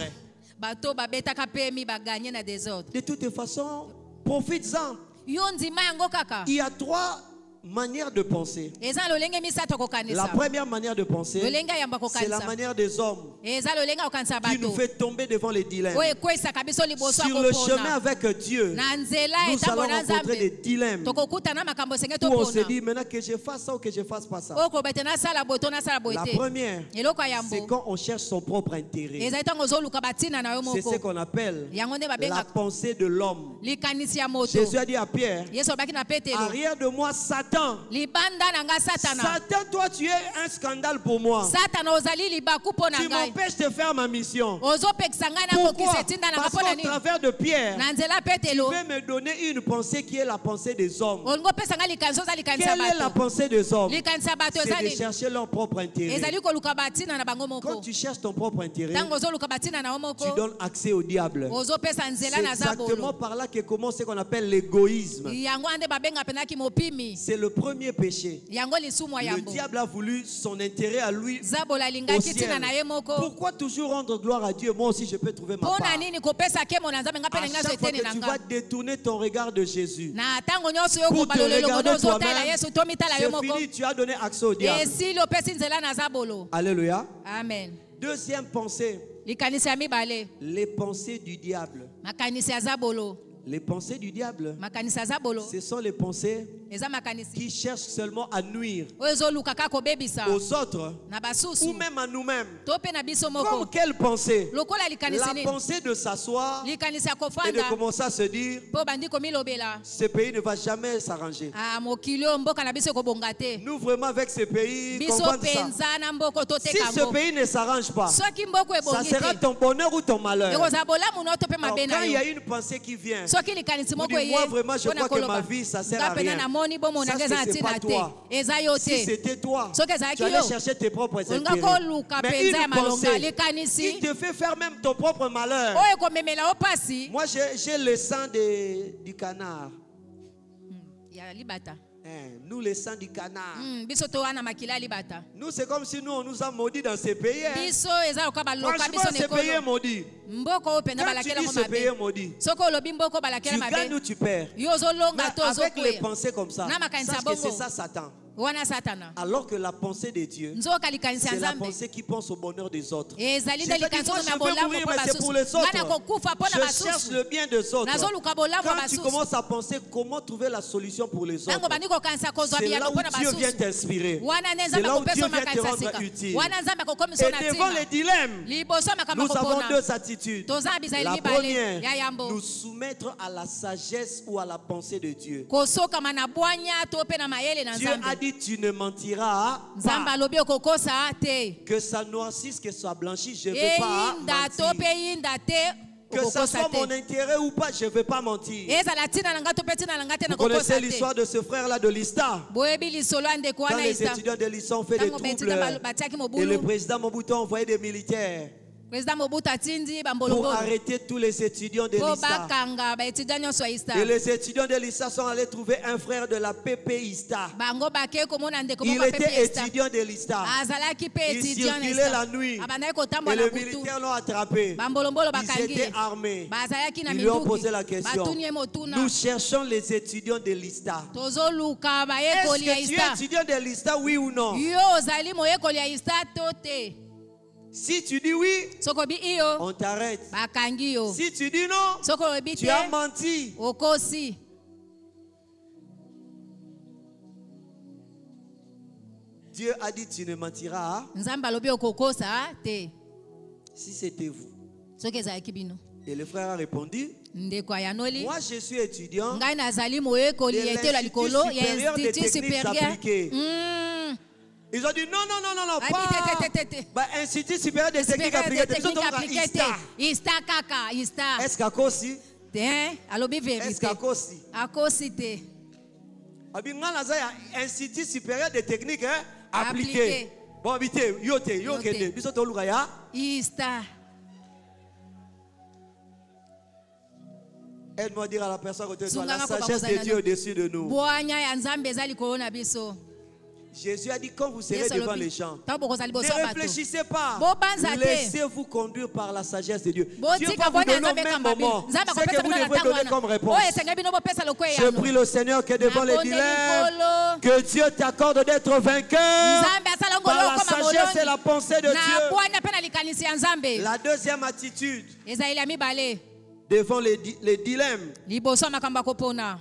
bato babetaka pemi baganye na désordre De toute façon, profites-en. yo ndima yango kaka Il y a trois manières de penser. eza lolenge misato ya La kokanisa première manière de penser, lolenge ayamba c'est la kokanisa manière des hommes eza lolenge ya kokanisa qui nous bato fait tomber devant les dilemmes. oyo ekwesaka biso liboso ya Sur le chemin kopona avec Dieu, na nzela nous etambo allons na rencontrer des nzambe dilemmes tokokutana makambo esenge où on se topona dit maintenant que je fasse ça ou que je fasse pas ça. oyo koloba ete nasala boye to nasala boye La te première, eloko ya c'est yambo quand on cherche son propre intérêt. ezali ntango ozoluka batina na yo C'est ce moko qu'on appelle yango nde la babengaka pensée de l'homme. likanisi ya moto Jésus a dit à Pierre, yesu alobaki na petelo arrière de moi, Satan. libanda na ngai satana Satan, toi, tu es un scandale pour moi. satana ozali libaku mpo na Tu ngai m'empêches de faire ma mission. ozopekisa ngai na Pourquoi? kokisa etinda na nga Parce mpo na qu'au nini travers de Pierre, na nzela tu petelo veux me donner une pensée qui est la pensée des hommes. olingi opesa ngai likanisi oza likanisa Quelle est la bato pensée des hommes? likanisa bato eza C'est de nini chercher leur propre intérêt. ezali koluka batina na bango Quand moko tu cherches ton propre intérêt, ntango ozoluka batina na yo tu moko donnes accès au diable. ozopesa C'est nzela na za exactement bolo par là que commence ce qu'on appelle l'égoïsme. yango wana nde babenga mpenaki mopimi C'est le premier péché. yango lisumu ya Le yambo diable a voulu son intérêt à lui zabolo au alingaki ciel. ntina na ye moko Pourquoi toujours rendre gloire à Dieu? Moi aussi, je peux trouver ma mpo part. na nini kopesa kemo na nzambe nga mpe À na ngai zo chaque fois etene que na tu nga vas détourner ton regard de Jésus, na ntango nyonso yo pour koba te lolelongo regarder nde ozotala toi-même, yesu to mitala yo c'est moko fini, tu as donné accès au diable. esili opesi nzela na zabolo Alléluia. amen Deuxième pensée, likanisi ya mibale les pensées du diable. makanisi ya zabolo Les pensées du diable, makanisi ya zabolo ce sont les pensées eza makanisi qui cherchent seulement à nuire oyo ezoluka kaka kobebisa aux autres na ou basusu même à nous-mêmes. to mpe na biso Comme moko quelle pensée? lokola likanisi La nini pensée de s'asseoir likanisi ya et de kofanda commencer à se dire, mpo bandi komilobela ce pays ne va jamais s'arranger. mokili oyo mboka na biso ekobonga te Nous vraiment avec ce pays, biso comprendre ça. mpenza na mboko Si toteka ce yango pays ne s'arrange pas, soki mboko ça ebongi sera te ton bonheur ou ton malheur. ekozala bolamu na yo to mpe Alors, mabe quand na il y a yo une pensée qui vient, soki likanisi vous moko dites, eye moi vraiment je mpona crois que ma koloba vie ça sert à nga mpena rien. namoni bomo na Sache nga eza que na c'est ntina pas te toi. eza yo Si te c'était toi, soki ezalaki tu allais yo chercher tes propres olinga intérêts. koluka Mais mpenza ya une malonga pensée qui likanisi te fait faire même ton propre malheur. oyo ekomemela yo pasi Moi j'ai le sang du canard. ya libata Nous, les sangs du canard. Biso to wana makila libata. Nous, c'est comme si nous, on nous a maudits dans ces pays. Biso eza loka baloka Franchement, biso ces pays nekolo. maudits. Mboko openda Quand tu balakela dis mo ces pays mabe. maudits, Soko lobi mboko balakela tu gagnes mabe. ou tu perds. Yo zo Mais longa to zo avec les kuya. pensées comme ça, Na makanisa sache que c'est bongo. ça Satan. Wana satana. Alors que la pensée de Dieu, Nzoka likanisa c'est la nzambe. pensée qui pense au bonheur des autres. Ezali Je de te dis, likanisa moi, na je veux bolambo mourir, po mais c'est pour les basusu. Ngana autres. kokufa po na Je cherche basusu. le bien des autres. Nazo luka bolambo Quand tu basusu. commences à penser comment trouver la solution pour les autres, Tango bandiko kanisa kozwa c'est biya là po na où Dieu vient basusu. t'inspirer. Wana C'est neza là où bakopesa Dieu vient te makanisa rendre sika. utile. Wana nzamba kokomisa Et na devant les tima. dilemmes, Liboso makambo nous avons kopona. deux attitudes. Toza bizali La libale première, ya yambo. nous soumettre à la sagesse ou à la pensée de Dieu. Kosoka mana bwanya to pe na mayele na Dieu a nzambe. dit tu ne mentiras Nzamba pas. lobi okokosa te. Que ça noircisse, que ça soit blanchi, je ne veux pas Eyinda to mentir. pe yinda te. Que ça Okokosa soit mon te. intérêt ou pas, je ne veux pas mentir. Ezala tina na nga to pe tina na nga te na Vous connaissez kokosa l'histoire te. de ce frère-là de l'Ista. Boyebi lisolo ande ko Quand wana les isa. étudiants de l'Ista ont fait des Tango troubles betika batiaki et le mobulu. président Mobutu a envoyé des militaires Président Mobutu atindi pour bambolongolo. arrêter tous les étudiants de Po l'Ista. bakanga ba étudiant nyonso ya Ista. Et les étudiants de l'Ista sont allés trouver un frère de la PP Ista. Bango bake komona ndeko Il mo ba pepe était Ista. étudiant de l'Ista. Azalaki pe Il étudiant circulait la nuit. Abandaki Et kotambola les butu. militaires l'ont attrapé. Bambolombolo Ils bakangi. étaient armés. Bazalaki na Ils lui ont minduki. posé la question. Batuni ye motuna. Nous cherchons les étudiants de l'Ista. Tozoluka Est-ce bayekoli ya que tu es Ista. étudiant de l'Ista, oui ou non? Yo ozali moyekoli ya Ista to te. Si tu dis oui, Sokobi iyo on t'arrête. bakangi yo. Si tu dis non, Sokobi tu te as menti. okosi. Dieu a dit tu ne mentiras. Nzambe alobi okokosa te. Si c'était vous. Soki ezalaki bino. Et le frère a répondu, Ndeko ayanoli. moi je suis étudiant. Ngai nazali moyekoli de ya etelo ya likolo ya l'Institut supérieur des institut techniques supérieur. appliquées. Ils ont dit non, non, non, non, non, Abi pas. te. Bah, Institut supérieur des techniques Supérieur appliquées. de technique Ils ont appliquée dit, te. Ista kaka, Ista. est-ce qu'akosi? Te, alobi Est-ce vérité. qu'akosi? Akosi te. Abi ngana za ya Institut supérieur des techniques appliquées. Appliquées. Bon, habité, yote, yokende. Biso to luka ya. Ista. Aide-moi à dire à la personne à côté de toi, la Sunganga sagesse koba de Dieu au-dessus de nous. Bwanya ya Nzambe ezali kolona biso. Jésus a dit quand vous serez Yesu devant alobi, les gens, tango bokozali boso ne ya bato. réfléchissez pas. Bobanza te. Laissez-vous conduire par la sagesse de Dieu. Dieu Botika va vous bwanya donner au Nzambe même kamba moment bino. Nzambe ce que akopesa vous bino na devrez tango donner wana. comme réponse. Oyo esenga bino bopesa lokwe Je yango. prie le Seigneur que devant les Nabonde dilemmes, likolo. que Dieu t'accorde d'être vainqueur Nzambe asala par ngolo la koma sagesse et molongi. la pensée de Na Dieu. bwanya pe na likanisi ya Nzambe. La deuxième attitude Ezali ya mibale. devant les dilemmes, Liboso ya makambo ya kopona.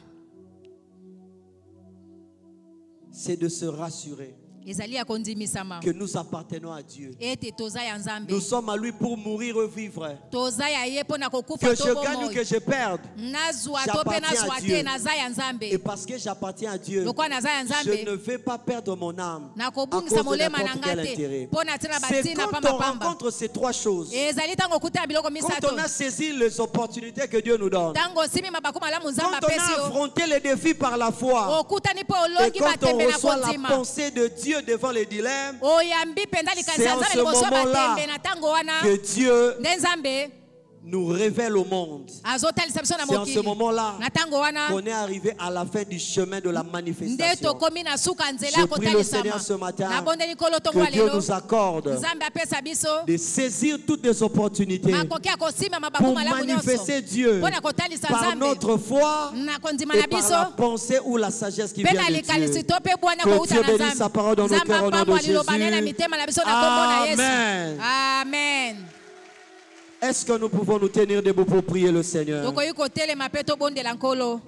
c'est de se rassurer Ezali ya kondimisama. que nous appartenons à Dieu. Ete toza ya Nzambe. Nous sommes à lui pour mourir et vivre. Toza ya ye pona kokufa Que to je gagne ou bomoi. que je perde. Nazwa to pe J'appartiens à nazwa Dieu. te naza ya Et Nzambe. parce que j'appartiens à Dieu, Lokwa naza ya je Nzambe. ne vais pas perdre mon âme à cause Nakobungisa de molema na n'importe quel nga te. intérêt. Pona tina C'est batina quand pamba on pamba. rencontre ces trois choses, Ezali tango kuta biloko quand misato. on a saisi les opportunités que Dieu nous donne, Tango simi mabako malamu quand Nzambe on a apesi yo. affronté les défis par la foi, Okutani po et olongi quand on batembe na reçoit la kondima. pensée de Dieu devant les dilemmes, Oyambi penda c'est likanisa en Nzambe ce liboso moment-là batembe na tango wana. que Dieu Nde Nzambe nous révèle au monde. azotalisa biso na C'est en mokili. ce moment-là Na tango wana. qu'on est arrivé à la fin du chemin de la Nde manifestation. tokomi na suka nzela Je prie le Seigneur kotalisama. ce matin Nabondeli kolo tongo que Dieu lelo. nous accorde Nzambe apesa biso. de saisir toutes les opportunités Makoki akosima mabaku pour malamu nyonso. manifester Dieu Pona kotalisa par Nzambe. notre foi Na kondima et na par biso. la pensée ou la sagesse qui Pe vient na de likanisi Dieu. to pe bwana Que kouta Dieu na bénisse sa parole dans nos Nzambe cœurs au nom de apamwa Jésus. liloba na mitema na biso na kombo na Yesu. Amen. Amen. Est-ce que nous pouvons nous tenir debout pour prier le Seigneur? Tokoyi kotelema pe tobondela nkolo.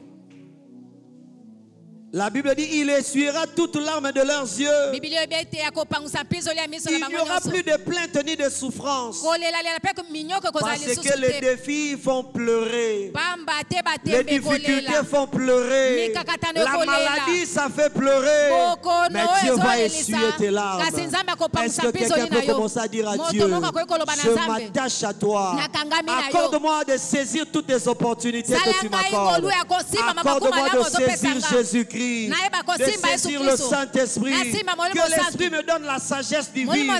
La Bible dit, il essuiera toutes larmes de leurs yeux. Biblia ebete ya kopangisa mpizo ya miso na Il bango n'y aura nyonso. plus de plaintes ni de souffrances. Kolela lela pe minyoko kozala Parce lisusu que les te. défis font pleurer. Pamba te Les batembe difficultés kolela. font pleurer. Mikakatano La kolela. maladie, ça fait pleurer. Bokono Mais Dieu va ezolelisa. essuyer tes larmes. Kasi Nzambe akopangisa Est-ce que mpizo quelqu'un na peut yo. commencer à dire à Moto Dieu, moko akoki koloba na je Nzambe. m'attache à toi. Nakangami na yo. Accorde-moi de saisir toutes les opportunités que tu Salanga m'accordes. ingolu ya kosima mabaku Accorde-moi malamu de saisir ozopesanga. Jésus-Christ Jésus-Christ, de saisir le Saint-Esprit, que l'Esprit me donne la sagesse divine.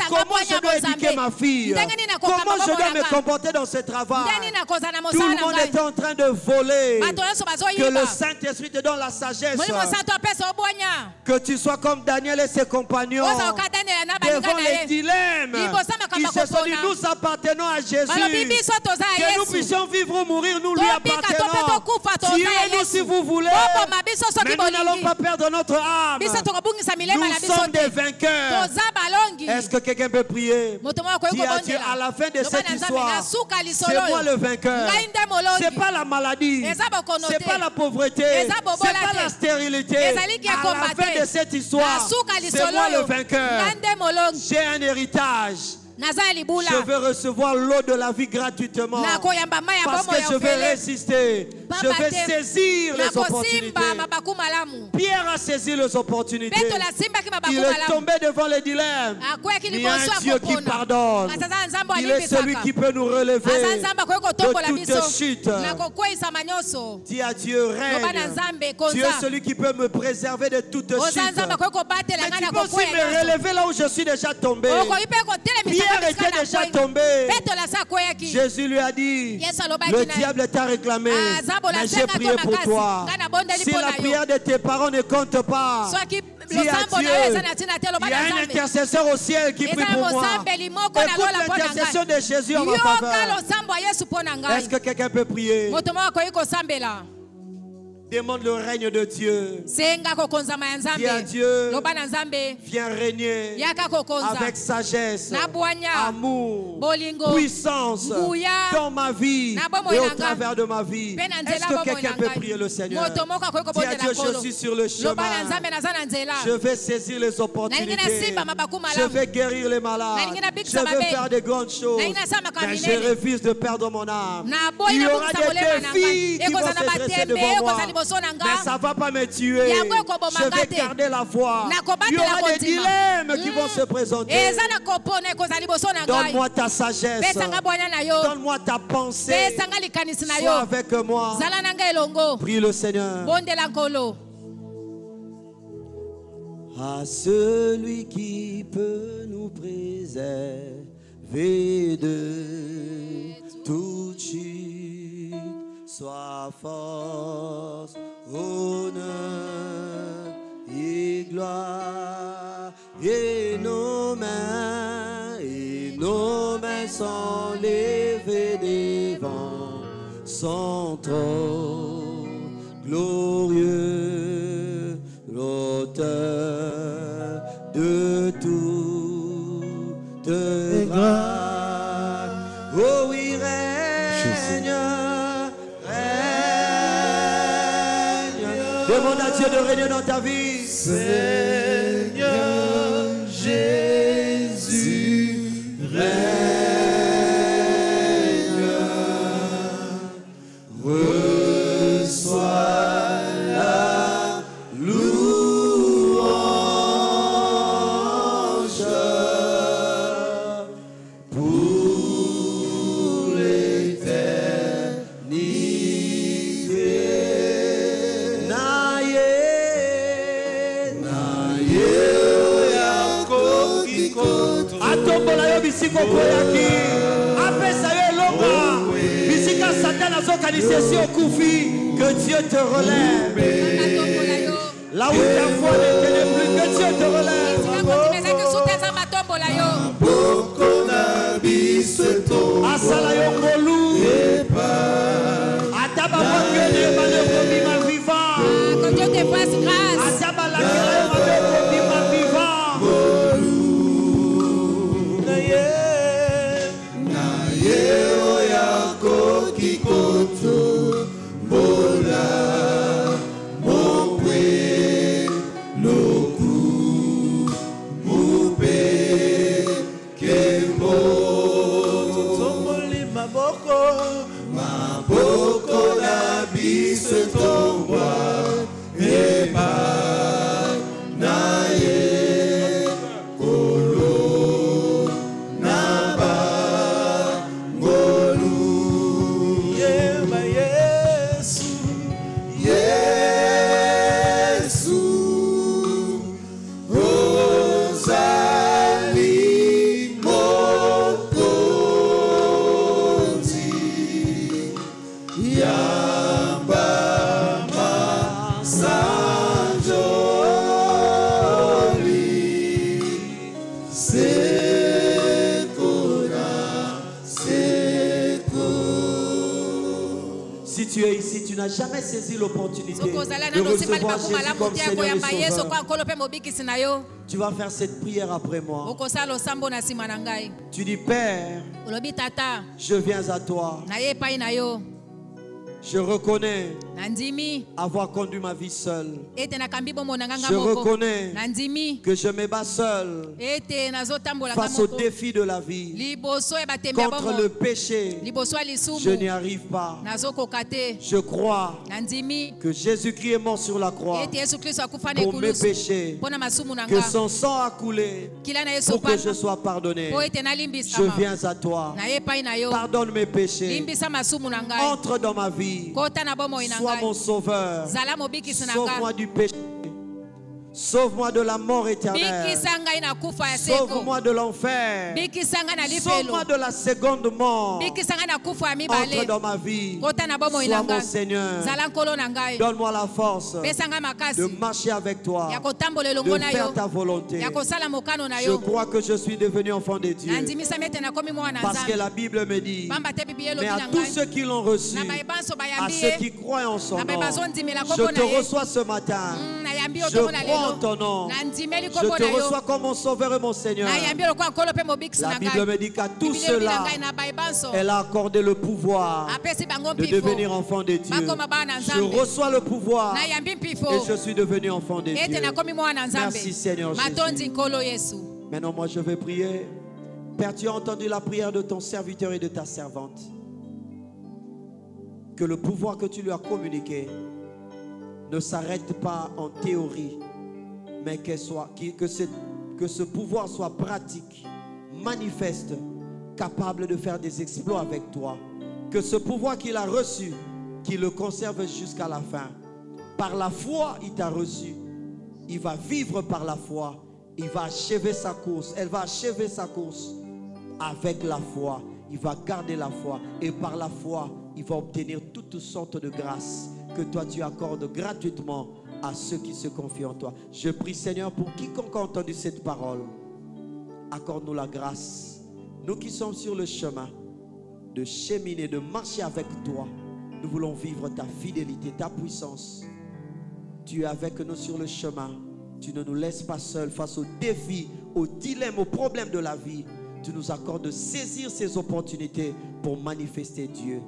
Comment je dois éduquer ma fille? Comment je dois me comporter dans ce travail? Tout le monde est en train de voler. Que le Saint-Esprit te donne la sagesse. Que tu sois comme Daniel et ses compagnons devant les dilemmes qui se sont dit, nous appartenons à Jésus. Que nous puissions vivre ou mourir, nous lui appartenons. Tuez-nous si vous voulez, mais nous n'allons pas perdre notre âme. Nous sommes des vainqueurs. Est-ce que quelqu'un peut prier? Dis à Dieu, à la fin de cette histoire, c'est moi le vainqueur. C'est pas la maladie, c'est pas la pauvreté, c'est pas la stérilité. À la fin de cette histoire, c'est moi le vainqueur. J'ai un héritage. Je veux recevoir l'eau de la vie gratuitement. Parce que je vais résister. Je vais saisir les opportunités. Pierre a saisi les opportunités. Il est tombé devant les dilemmes. Il y a un Dieu qui pardonne. Il est celui qui peut nous relever de toute chute. Dis à Dieu, règne. Tu es celui qui peut me préserver de toute chute. Mais tu peux aussi me relever là où je suis déjà tombé. Pierre était déjà tombé. Jésus lui a dit, le diable t'a réclamé, mais j'ai prié pour toi. Si la prière de tes parents ne compte pas, dis à Dieu, il y a un intercesseur au ciel qui prie pour moi. Écoute l'intercession de Jésus en ma faveur. Est-ce que quelqu'un peut prier? Demande le règne de Dieu. Dis à Dieu, viens régner avec sagesse, amour, puissance dans ma vie et au travers de ma vie. Est-ce que quelqu'un peut prier le Seigneur? Dis à Dieu, je suis sur le chemin. Je vais saisir les opportunités. Je vais guérir les malades. Je vais faire de grandes choses. Mais je refuse de perdre mon âme. Il y aura des défis qui vont se dresser devant moi. Mais ça ne va pas me tuer. Je vais garder la foi. Il y aura des dilemmes qui vont se présenter. Donne-moi ta sagesse. Donne-moi ta pensée. Sois avec moi. Prie le Seigneur. À celui qui peut nous préserver de toute chute, soit force, honneur et gloire, et nos mains sont levées devant son trône glorieux, l'auteur de toute grâce. Oh oui, règne. Demande à Dieu de régner dans ta vie. Seigneur Jésus, règne. Reçois la louange pour l'éternité. Atombola yo bisiko koyaki apesa yo longa bisika Satan azokanisa si okufi. Que Dieu te relève là où ta foi ne tenait plus. Que Dieu te relève. Asala yo kolu ataba wakene bale kobima vivant. Que Dieu te fasse grâce. Ataba la kele bale kobima vivant. es ici, tu n'as jamais saisi l'opportunité de Sokozala na recevoir nosimali Jésus bakuma la comme mutia Seigneur koyamba et Yesu Sauveur. kwa nkolo pe mobikisi na yo. Tu vas faire cette prière après moi. Okosala osambo na sima na ngai. Tu dis, Père, Olobi tata, je viens à toi. na ye epai na yo. Je reconnais Nandimi avoir conduit ma vie seule. ete nakambi bombo na nganga Je moko. reconnais Nandimi que je me bats seul ete nazotambola face aux moko. défis de la vie. Liboso e batembe Contre bombo. le péché, Liboso je lisumu. n'y arrive pas. Nazokoka te. Je crois Nandimi que Jésus-Christ est mort sur la croix ete Yesu Kristo akufa na pour mes ekulusu. péchés, Mpona masumu na que nga. son sang a coulé Kila na Yesu pour que je pana. sois pardonné. Po ete Je nalimbisama. viens à toi. Na ye epai na yo. Pardonne mes péchés. Limbisa masumu na ngai. Entre dans ma vie. Kota na bomoi na Sois ngai. mon sauveur. Zala mobikisi na Sauve-moi ngai. du péché. Sauve-moi de la mort éternelle. Bikisa ngai na kufa ya seko. Sauve-moi de l'enfer. Bikisa ngai na Sauve-moi lifelo. de la seconde mort. Bikisa ngai na kufa ya Entre mibale. dans ma vie. Kota na bomoi Sois na mon ngai. Seigneur. Zala nkolo na ngai. Donne-moi la force Pesa ngai de makasi. marcher avec toi, Ya kotambola de elongo na faire yo. ta volonté. Ya kosala mokano na Je yo. crois que je suis devenu enfant de Dieu. Nandimisami ete nakomi mwana Parce que nzambe. la Bible me dit, Pamba te Biblia mais elobi à na tous ngai. ceux qui l'ont reçu, Na bayebanso à bayambi ceux ye. qui croient en son Na nom, bayebazo ndimela je kombo na te ye. reçois ce matin. Nayambi yo Je kombo na crois en lelo. ton nom. Nandimeli Je kombo te na yo. reçois comme mon sauveur et mon Seigneur. Nayambi yo kwa nkolo pe mobikisi La na Bible ngai. me dit qu'à tous Biblia elobi na ceux-là, ngai na bayebanso. elle a accordé le pouvoir Apesi bango de mpifo. devenir enfant de Dieu. Bakoma bana Je nzambe. reçois le pouvoir Nayambi mpifo. et je suis devenu enfant de Ete Dieu. nakomi mwana nzambe. Merci Seigneur Matondi Jésus. nkolo Yesu. Maintenant, moi, je vais prier. Père, tu as entendu la prière de ton serviteur et de ta servante. Que le pouvoir que tu lui as communiqué ne s'arrête pas en théorie, mais que ce pouvoir soit pratique, manifeste, capable de faire des exploits avec toi. Que ce pouvoir qu'il a reçu, qu'il le conserve jusqu'à la fin. Par la foi, il t'a reçu. Il va vivre par la foi. Il va achever sa course. Elle va achever sa course avec la foi. Il va garder la foi. Et par la foi, il va obtenir toutes sortes de grâces que toi tu accordes gratuitement à ceux qui se confient en toi. Je prie Seigneur pour quiconque a entendu cette parole. Accorde-nous la grâce. Nous qui sommes sur le chemin de cheminer, de marcher avec toi. Nous voulons vivre ta fidélité, ta puissance. Tu es avec nous sur le chemin. Tu ne nous laisses pas seuls face aux défis, aux dilemmes, aux problèmes de la vie. Tu nous accordes de saisir ces opportunités pour manifester Dieu.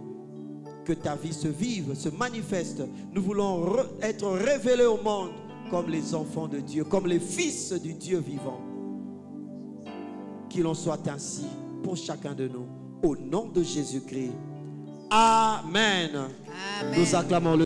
Que ta vie se vive, se manifeste. Nous voulons être révélés au monde comme les enfants de Dieu, comme les fils du Dieu vivant. Qu'il en soit ainsi pour chacun de nous. Au nom de Jésus-Christ. Amen. Amen. Nous acclamons le